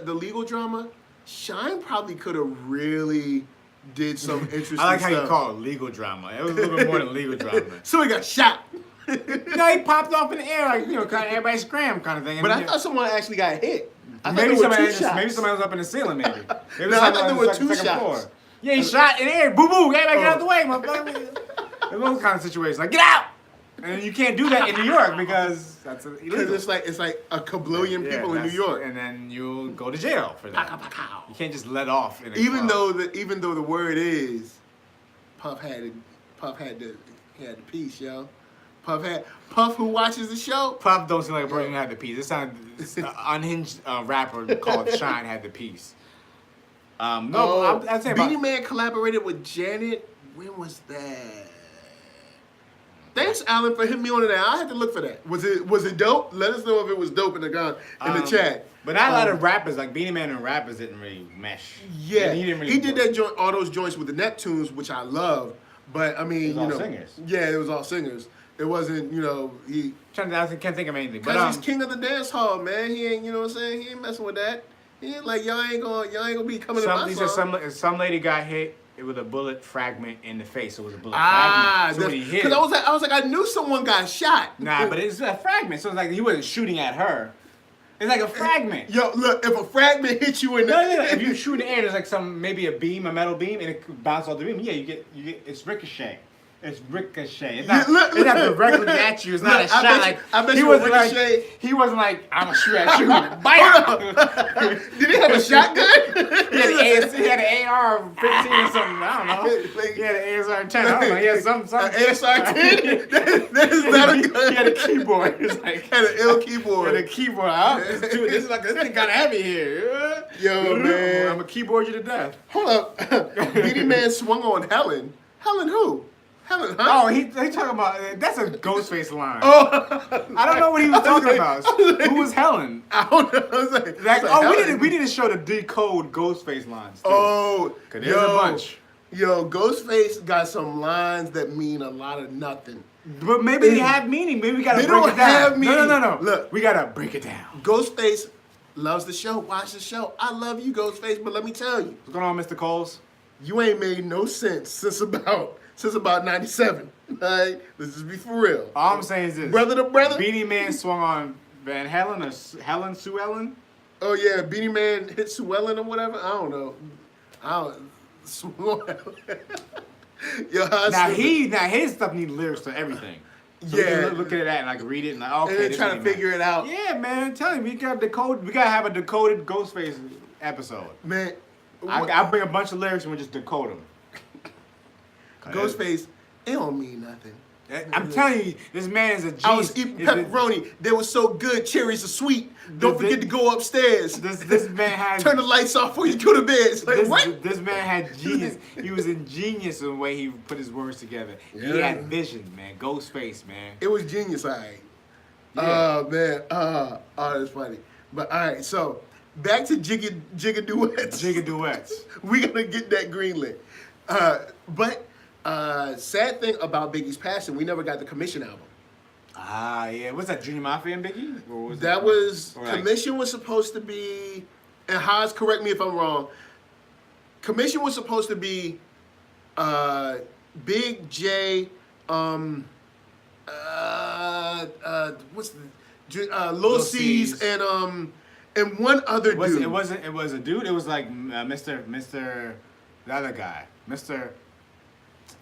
legal drama, Shine probably could have really did some interesting stuff. I like how you call it legal drama. It was a little bit more than legal drama. So he got shot. No, he popped off in the air, like, you know, kind of everybody scrammed kind of thing. But I thought someone actually got hit. Maybe somebody was up in the ceiling, maybe. No, I thought there were two shots. You ain't shot in the air. Boo boo. Get out the way, motherfucker. Those kind of situations. Like, get out! And you can't do that in New York because that's illegal. Because it's like a kablillion people in New York. And then you'll go to jail for that. You can't just let off in a even club. though the word is Puff had the piece, yo. Puff who watches the show. Puff don't seem like a person who had the piece. It sounded an unhinged rapper called Shine had the piece. I'm saying Beanie Man collaborated with Janet. When was that? Thanks, Alan, for hitting me on that. I had to look for that. Was it dope? Let us know if it was dope in the chat. But not a lot of rappers, like Beanie Man and rappers didn't really mesh. Yeah, he did that joint, all those joints with the Neptunes, which I love. But I mean, it was all singers. Yeah, it was all singers. It wasn't, he. I can't think of anything. Because he's king of the dance hall, man. He ain't, you know what I'm saying? He ain't messing with that. He ain't like y'all ain't gonna be coming to my song. Some lady got hit with a bullet fragment in the face. It was a bullet fragment. So because I was like, I knew someone got shot. Nah, but it's a fragment. So it's like he wasn't shooting at her. It's like a fragment. Yo, look, if a fragment hits you in the if you shoot in the air, there's like maybe a metal beam, and it bounces off the beam. Yeah, you get it's ricochet. It's ricochet. It's not directly at you. It's not a shot. I bet you ricochet. He wasn't like, I'm gonna shoot at you. Bam! Did he have a shotgun? He had an AR-15 or something. I don't know. He had an ASR-10. I don't know. He had some ASR-10? That is not a gun. He had a keyboard. He had an ill keyboard. He had a keyboard. This thing kind of heavy here. Yo, man. I'm gonna keyboard you to death. Hold up. Beanie Man swung on Helen. Helen who? Helen, huh? Oh, he talking about, that's a Ghostface line. Oh. I don't know what he was talking about. Who was Helen? I don't know. We need to show the decode Ghostface lines too. Oh, Cause there's a bunch. Yo, Ghostface got some lines that mean a lot of nothing. But maybe they have meaning. Maybe we gotta break it down. Have meaning. No. Look, we gotta break it down. Ghostface loves the show. Watch the show. I love you, Ghostface, but let me tell you. What's going on, Mr. Coles? You ain't made no sense since about 97. Alright? Let's just be for real. All I'm saying is this. Brother to brother. Beanie Man swung on Van Halen or Sue Ellen? Oh yeah, Beanie Man hit Sue Ellen or whatever. I don't know. Swung on Yo, now his stuff needs lyrics to everything. So yeah. we can look at that and like read it and like, okay. And trying to figure it out. Yeah, man. Tell you, we gotta have a decoded Ghostface episode. Man. I'll bring a bunch of lyrics and we'll just decode them. Ghostface, it don't mean nothing. I'm telling you, this man is a genius. I was eating pepperoni. They were so good. Cherries are sweet. Don't forget to go upstairs. This man had... Turn the lights off before you go to bed. It's like, what? This man had genius. He was ingenious in the way he put his words together. Yeah. He had vision, man. Ghostface, man. It was genius, all right. Yeah. Oh, man. Oh, that's funny. But, all right, so, back to Jigga Duets. Jigga Duets. We got to get that greenlit. But... sad thing about Biggie's passing, we never got the Commission album. Ah, yeah. What's that, Junior Mafia and Biggie? Or was Commission was supposed to be, and Haas, correct me if I'm wrong, Commission was supposed to be Big J, what's the, Lil C's and one other dude. It was a dude, it was like Mr. the other guy. I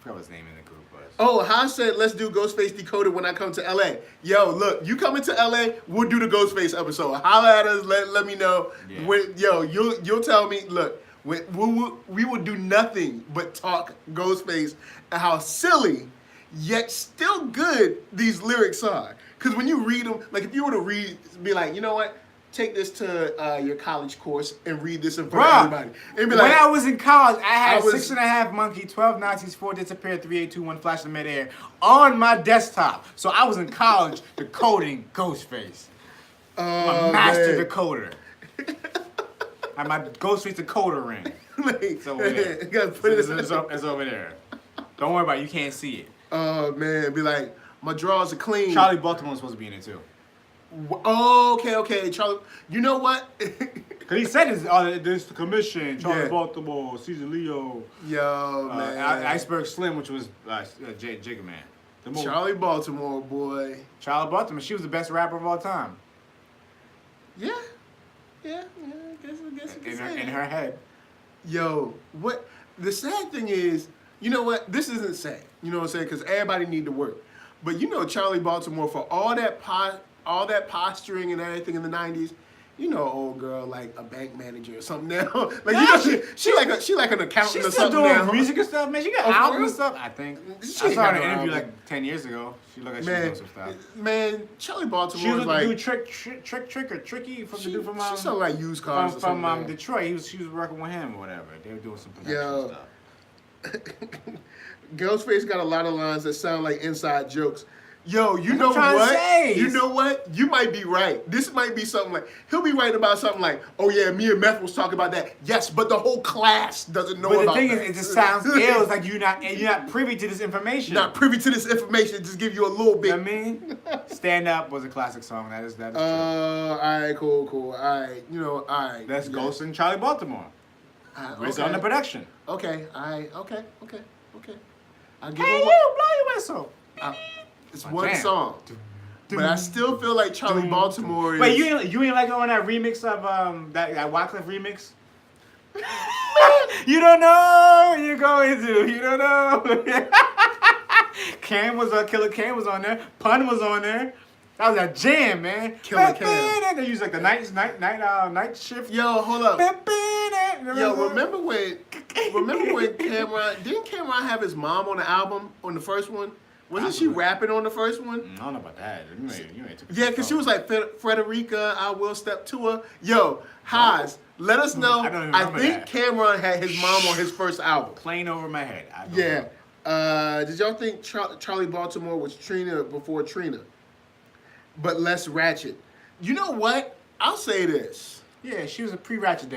forgot what his name in the group was. Oh, Haas said, let's do Ghostface Decoded when I come to LA. Yo, look, you coming to LA, we'll do the Ghostface episode. Holla at us, let me know. Yeah. You'll tell me, look, we will do nothing but talk Ghostface and how silly, yet still good these lyrics are. Because when you read them, like if you were to be like, you know what? Take this to your college course and read this in front of everybody. And be like, when I was in college, I had 6.5 monkey, 12 Nazis, 4 disappear, 3, 8, 2, 1 flash in midair on my desktop. So I was in college decoding Ghostface. I'm a master decoder. I had my Ghostface decoder ring. It's over there. It's over there. Don't worry about it. You can't see it. Oh, man. Be like, my drawers are clean. Charli Baltimore was supposed to be in it, too. Oh, okay, Charlie. You know what? Cause he said this the Commission, Charli Baltimore, Caesar Leo. Yo, man. Iceberg Slim, which was Jigga Man. Charli Baltimore, boy. Charli Baltimore, she was the best rapper of all time. Yeah. I guess in her head. Yo, what? the sad thing is, you know what? This isn't sad. You know what I'm saying? Because everybody need to work. But you know, Charli Baltimore, for all that posturing and everything in the '90s, you know, old girl like a bank manager or something now. Like you know, she like an accountant or something now. She's still doing music and stuff, man. She got albums and stuff. I think. I saw her in an interview like 10 years ago. She looked like she was doing some stuff. Man, Charli Baltimore was like trick or tricky from the dude from she sold like used cars from Detroit. She was working with him or whatever. They were doing some production stuff. Ghostface got a lot of lines that sound like inside jokes. Yo, you know what? You know what? You might be right. This might be something like, he'll be writing about something like, oh yeah, me and Meth was talking about that. Yes, but the whole class doesn't know about that. But the thing is, it just sounds ill. It's like you're not privy to this information. Not privy to this information. Just give you a little bit. You know what I mean? Stand Up was a classic song. That is true. All right, cool. All right, all right. That's Ghost and Charli Baltimore. It's on the production. Okay, all right, okay. I'll give hey, you, blow your whistle. It's one song, but I still feel like Charli Baltimore is... Wait, you ain't like on that remix of that Wyclef remix? You don't know what you're going to. You don't know. Cam was Killer Cam was on there. Pun was on there. That was a jam, man. Killer Cam. They used like the night shift. Yo, hold up. Yo, remember when Cameron didn't Cameron have his mom on the album on the first one? Wasn't she rapping on the first one? I don't know about that. You ain't yeah, because she was like, Frederica, I will step to her. Yo, Haas, let us know. I think Cameron had his mom on his first album. Plain over my head. Did y'all think Charli Baltimore was Trina before Trina? But less ratchet. You know what? I'll say this. Yeah, she was a pre-ratchet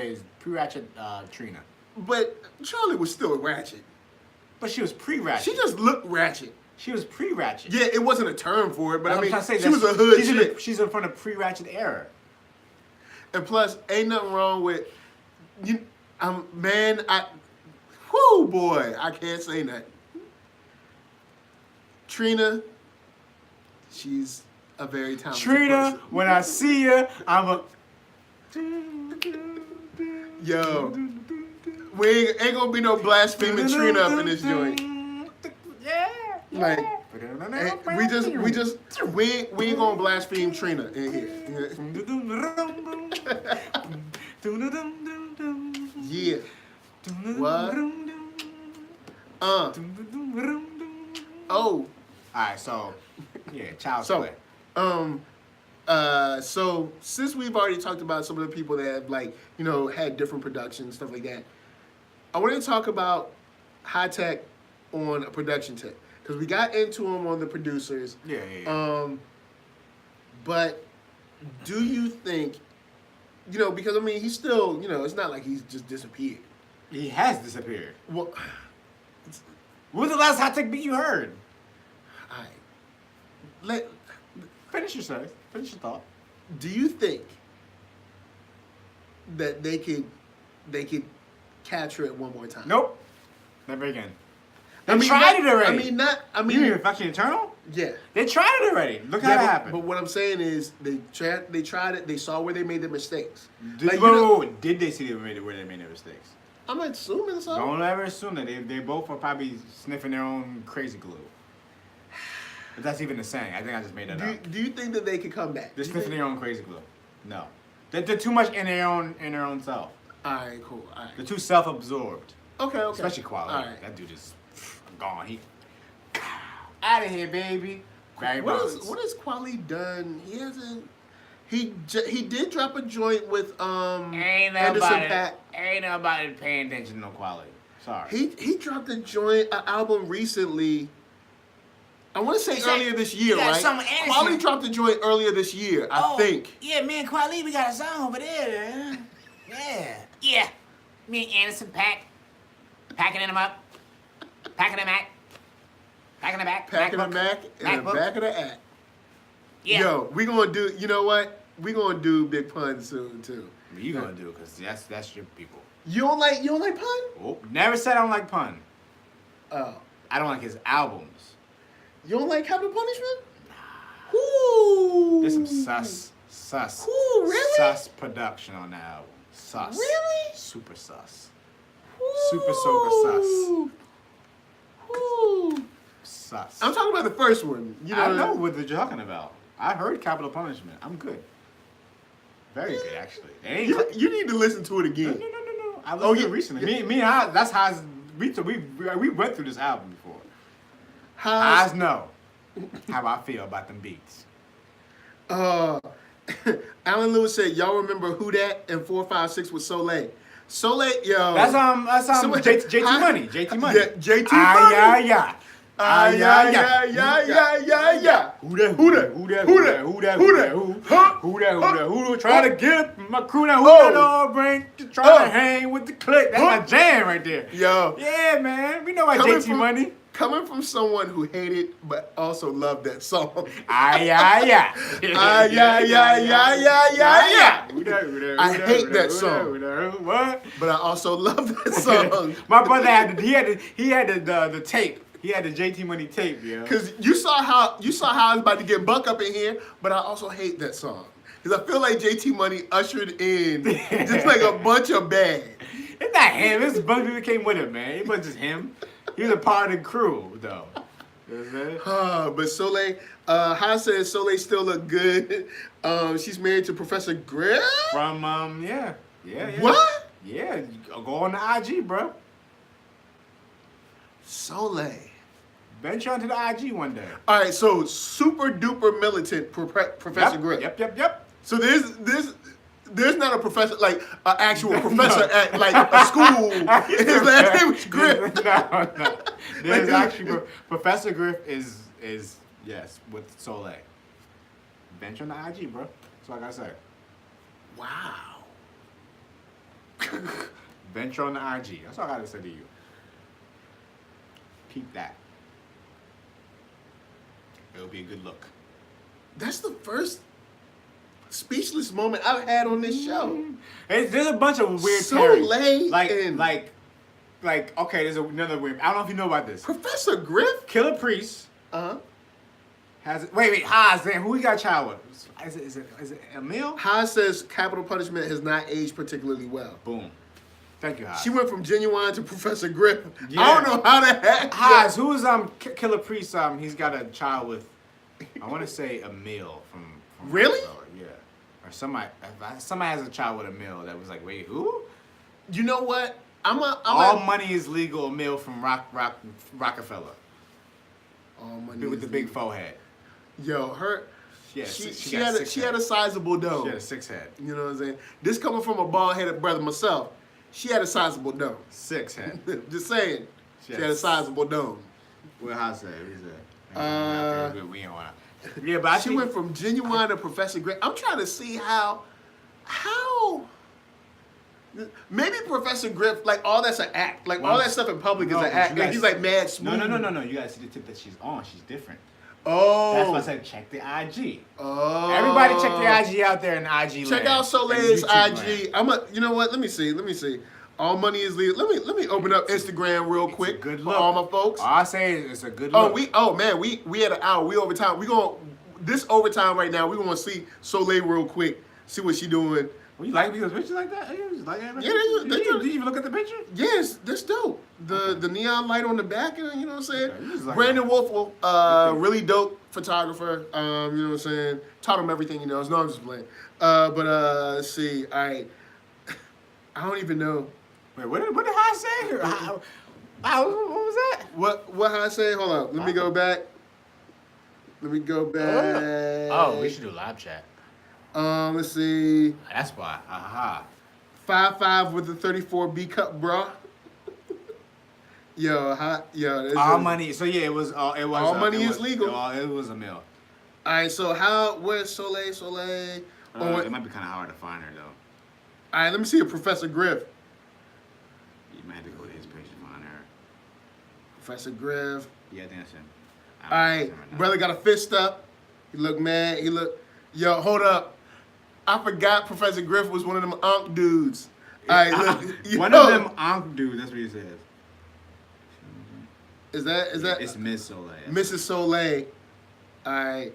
Trina. But Charli was still ratchet. But she was pre-ratchet. She just looked ratchet. She was pre-ratchet. Yeah, it wasn't a term for it, but I mean, she was a hood chick. She's in front of pre-ratchet era. And plus, ain't nothing wrong with you. Whoo boy, I can't say that. Trina, she's a very talented person. When I see you, I'm a... Yo, we ain't gonna be no blaspheming Trina up in this joint. Yeah. Like, we ain't gonna blaspheme Trina in here. Yeah. What? Oh. Alright, so yeah, child's play. So since we've already talked about some of the people that have had different productions, stuff like that, I want to talk about high tech on a production tech. Because we got into them on the producers. Yeah. But do you think, because I mean, he's still, it's not like he's just disappeared. He has disappeared. Well, when was the last hot tech beat you heard? Finish your thought. Do you think that they could capture it one more time? Nope. Never again. They tried it already. You mean Fucking Eternal? Yeah. They tried it already. Look how it happened. But what I'm saying is, they tried it. They saw where they made their mistakes. Did they see where they made their mistakes? I'm assuming so. Don't ever assume that. They both are probably sniffing their own crazy glue. If that's even a saying. I think I just made that up. Do you think that they could come back? They're sniffing their own crazy glue. No. They're too much in their own self. All right, cool. All right. They're too self-absorbed. Okay. Especially Kweli. All right. That dude is gone. He out of here, baby. What has Kweli done? He hasn't. He did drop a joint with Anderson .Paak. Ain't nobody paying attention to Kweli. Sorry. He dropped an album recently. I want to say earlier this year, right? Kweli dropped a joint earlier this year, I think. Yeah, me and Kweli, we got a song over there. Yeah. Me and Anderson .Paak. Packing them up. Packing them back. Packing them back. Packing them back in the back of the act. Yeah. Yo, we gonna do, you know what? We gonna do Big Pun soon, too. You gonna do it, because that's your people. You don't like Pun? Oh, never said I don't like Pun. Oh. I don't like his albums. You don't like Capital Punishment? Nah. Ooh. There's some sus. Ooh, really? Sus production on that album. Sus. Really? Super sus. Super Soaker sus. Sus. I'm talking about the first one. You know, I know what you're talking about. I heard Capital Punishment. I'm good. Very good, actually. You need to listen to it again. No. I listened to it recently. Me and I, that's how we went through this album before. Eyes know how I feel about them beats. Alan Lewis said, y'all remember Who Dat and 456 with Soleil? Soleil, yo. That's JT Money. JT Money. Yeah, JT Money. Yeah. Who try to get my crew now? Who that all brain try to hang with the clique? That's my jam right there. Yo. Yeah, man. We know about JT Money. Coming from someone who hated but also loved that song. I hate that song. What? But I also love that song. My brother had the tape. He had the JT Money tape, yo. Cause you saw how I was about to get Buck up in here, but I also hate that song. Cause I feel like JT Money ushered in just like a bunch of bad. It's not him. It's a bunch of people that came with him, man. It wasn't just him. He was a part of the crew, though. But Soleil, Ha says Soleil still look good. She's married to Professor Griff. From yeah. What? Yeah, go on the IG, bro. Soleil. Venture onto the IG one day. All right, so super duper militant Professor Griff. Yep. So there's not a professor, like an actual professor at like a school. His last name is Griff. No. There's actually Professor Griff is yes with Soleil. Venture on the IG, bro. That's all I gotta say. Wow. Venture on the IG. That's all I gotta say to you. Keep that. It'll be a good look. That's the first speechless moment I've had on this show. There's a bunch of weird Soleil like okay, there's another weird. I don't know if you know about this. Professor Griff? Killah Priest. Has it? Wait. Haas, man, who he got a child with? Is it Emil? Haas says Capital Punishment has not aged particularly well. Boom. Thank you, Haas. She went from Genuine to Professor Griff. Yeah. I don't know how that happened. Haas, who is Killah Priest? He's got a child with. I want to say Emil from Really? Yeah. Or somebody has a child with Emil that was like, wait, who? You know what? All money is legal. Emil from Rockefeller. All money with the big forehead. Yo, her. Yeah, she had a sizable dome. She had a 6 head. You know what I'm saying? This coming from a bald-headed brother myself. She had a sizable dome. 6 head. Just saying. She had a sizable dome. What I say? We ain't wanna. Yeah, but she went from Genuine to Professor Griff. I'm trying to see how. Maybe Professor Griff, like all that's an act. Like all that stuff in public is an act. And he's like mad smooth. No. You gotta see the tip that she's on. She's different. Oh. That's why I said check the IG. Oh. Everybody check the IG out there in the IG Check out Soleil's IG. You know what? Let me see. All money is legal. Let me open up Instagram real quick. Good look. For all my folks. All I say is it's a good look. We had an hour. We overtime. This overtime right now. We gonna see Soleil real quick. See what she doing. Well, you like these pictures like that? You just like that? Yeah, Did you even look at the picture? Yes, that's dope. The neon light on the back, you know what I'm saying? Okay, like Brandon Wolfel, really dope photographer. You know what I'm saying? Taught him everything he knows. No, I'm just playing. Let's see. All right. I don't even know. Wait, what did I say? What was that? What I say? Hold on. Let me go back. Oh, we should do live chat. Let's see. That's why. 5'5" with the 34 B cup bra. Yo. All money. So yeah, it was. All money is legal. It was a mill. All right. So where's Soleil? It might be kind of hard to find her though. All right. Let me see a Professor Griff. You might have to go to his page to find her. Professor Griff. Yeah, I think that's him. All right. Brother got a fist up. He looked mad. Yo, hold up. I forgot Professor Griff was one of them Ankh dudes. All right, look. One of them Ankh dudes, that's what he says. Is that? It's Miss Soleil. Mrs. Soleil. All right.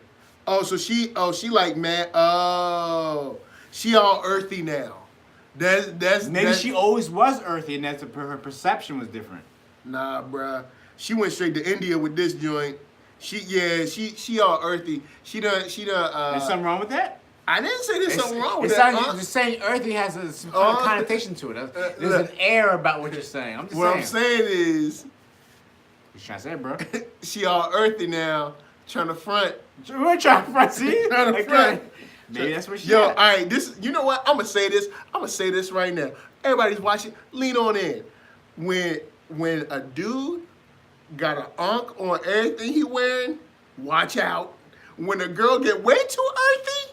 Oh, she like mad. Oh, she all earthy now. Maybe she always was earthy, and that's her perception was different. Nah, bruh. She went straight to India with this joint. She all earthy. She done. There's something wrong with that? I didn't say there's something wrong with that. Just saying earthy has some kind of connotation to it. There's an air about what you're saying. I'm saying is, what you trying to say, bro? She all earthy now, trying to front. We're trying to front. See, trying to front. Maybe that's what she. All right. You know what? I'm gonna say this. I'm gonna say this right now. Everybody's watching. Lean on in. When a dude got an unk on everything he wearing, watch out. When a girl get way too earthy,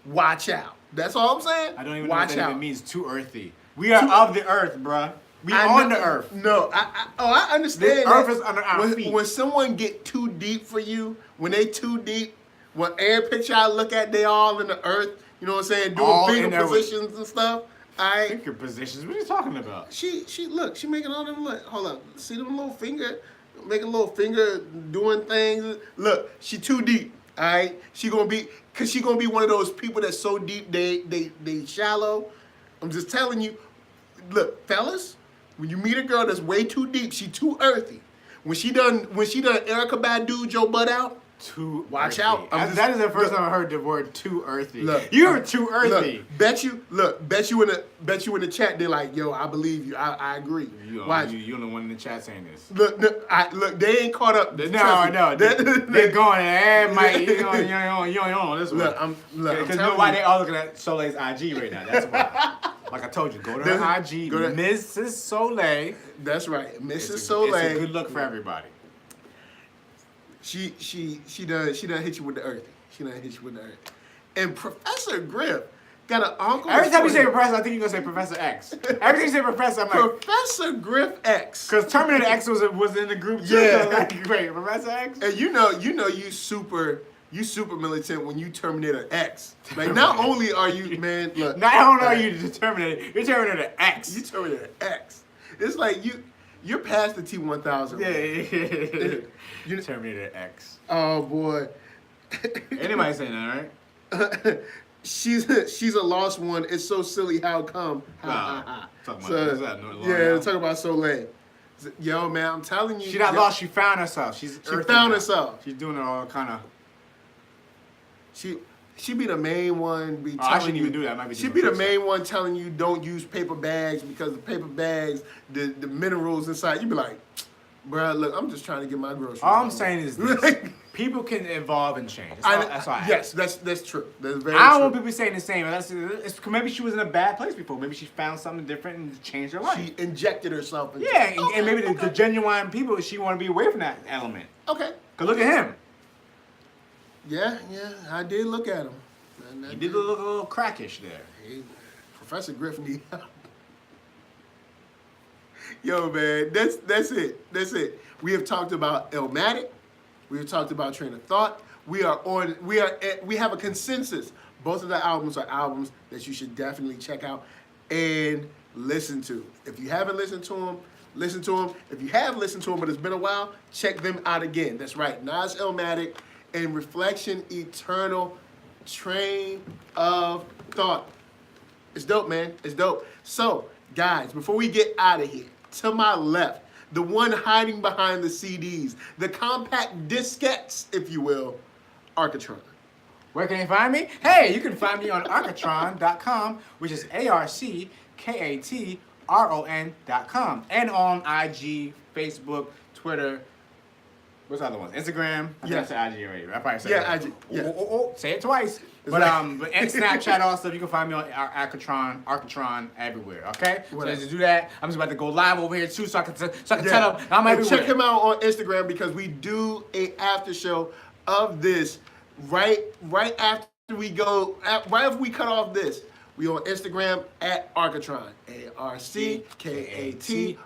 watch out. That's all I'm saying. I don't even know what that even means. Too earthy. We are of the earth, bruh. We on the earth. No, I understand. The earth is under our feet. When someone get too deep for you, when they too deep, when every picture I look at, they all in the earth. You know what I'm saying? Doing finger positions and stuff. Finger positions? What are you talking about? She making all them, look, hold up. See them little finger, making a little finger, doing things. Look, she too deep, all right? She gonna be one of those people that's so deep, they shallow. I'm just telling you, look, fellas, when you meet a girl that's way too deep, she too earthy. When she done Erykah Badu your butt out, watch out. That is the first time I heard the word too earthy. Look, you're too earthy. Bet you in the chat. They're like, yo, I believe you. I agree. You're the one in the chat saying this. Look, they ain't caught up. No, they're going. You don't know this one. Because you know why they all looking at Soleil's IG right now. That's why. Like I told you, go to her IG, Mrs. Soleil. That's right, Mrs. Soleil. It's a good look for everybody. She done hit you with the earthy. She done hit you with the earthy. And Professor Griff got an uncle. Every time you say Professor, I think you're gonna say Professor X. Every time you say Professor, I'm like Professor Griff X. Because Terminator X was in the group too. Yeah. So like, great, Professor X. And you super militant when you Terminator X. Like not only are you look. Not only are you the Terminator, you're Terminator X. You Terminator X. It's like you're past the T-1000. Yeah. You're Terminator X. Oh boy. Anybody saying that, right? She's a lost one. It's so silly. How come? Talking about talk about Soleil. Yo, man, I'm telling you. She not lost. She found herself. She found herself. She's doing it all kind of. She be the main one. I shouldn't even do that. I might be she be the main one telling you don't use paper bags because the paper bags, the minerals inside. You be like, bruh, look, I'm just trying to get my groceries. All I'm saying is this: people can evolve and change. That's all. Yes, that's true. That's very. I don't true. want people saying the same. Maybe she was in a bad place before. Maybe she found something different and changed her life. She injected herself. And maybe the genuine people she want to be away from that element. Okay. Cause look at him. Yeah, I did look at him. He did look a little crackish there. Professor Griff need help. Yo, man, that's it. We have talked about Illmatic. We have talked about Train of Thought. We have a consensus. Both of the albums are albums that you should definitely check out and listen to. If you haven't listened to them, listen to them. If you have listened to them but it's been a while, check them out again. That's right, Nas Illmatic and Reflection Eternal, Train of Thought. It's dope, man. It's dope. So, guys, before we get out of here, to my left, the one hiding behind the CDs, the compact diskettes, if you will, Arckatron. Where can you find me? Hey, you can find me on Arckatron.com, which is ARCKATRON.com, and on IG, Facebook, Twitter. What's the other ones? Instagram. I think I said IG already. I probably said IG. Yeah. Say it twice. But and Snapchat also. You can find me on Arckatron everywhere. Okay. So to do that, I'm just about to go live over here too, so I can tell them I'm everywhere. Check him out on Instagram because we do a after show of this right after we go. Right after we cut off this, we on Instagram at Arckatron. ARCKATRON.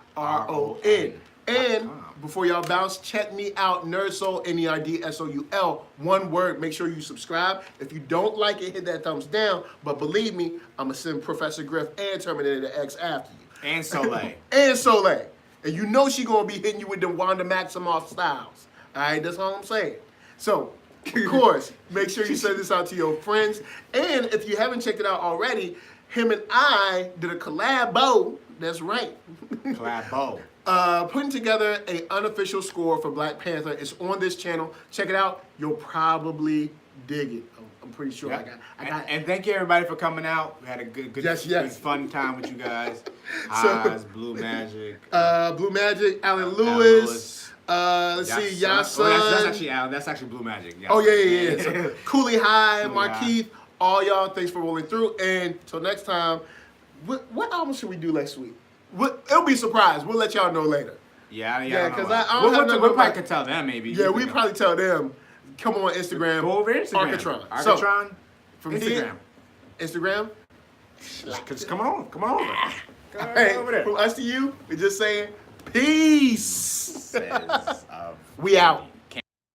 And before y'all bounce, check me out, NERDSoul, NERDSoul. One word, make sure you subscribe. If you don't like it, hit that thumbs down. But believe me, I'm going to send Professor Griff and Terminator X after you. And Soleil. And Soleil. And you know she going to be hitting you with the Wanda Maximoff styles. All right, that's all I'm saying. So, of course, make sure you send this out to your friends. And if you haven't checked it out already, him and I did a collabo. That's right. Collabo. Putting together an unofficial score for Black Panther. It's on this channel. Check it out. You'll probably dig it. I'm pretty sure. Yep. I got. And thank you everybody for coming out. We had a good fun time with you guys. Oz, Blue Magic. Blue Magic, Alan Lewis. Let's see, Yasun. That's actually Alan. That's actually Blue Magic. Oh yeah. So, Cooley High, Markeith, all y'all. Thanks for rolling through. And till next time, what album should we do next week? It'll be a surprise. We'll let y'all know later. Yeah. Because we'll probably could tell them maybe. Yeah, we probably tell them. Come on Instagram. Go over Instagram. Arckatron. Arckatron from Instagram. Instagram. Just come on over. All right, over there. From us to you, we're just saying peace. Says we out.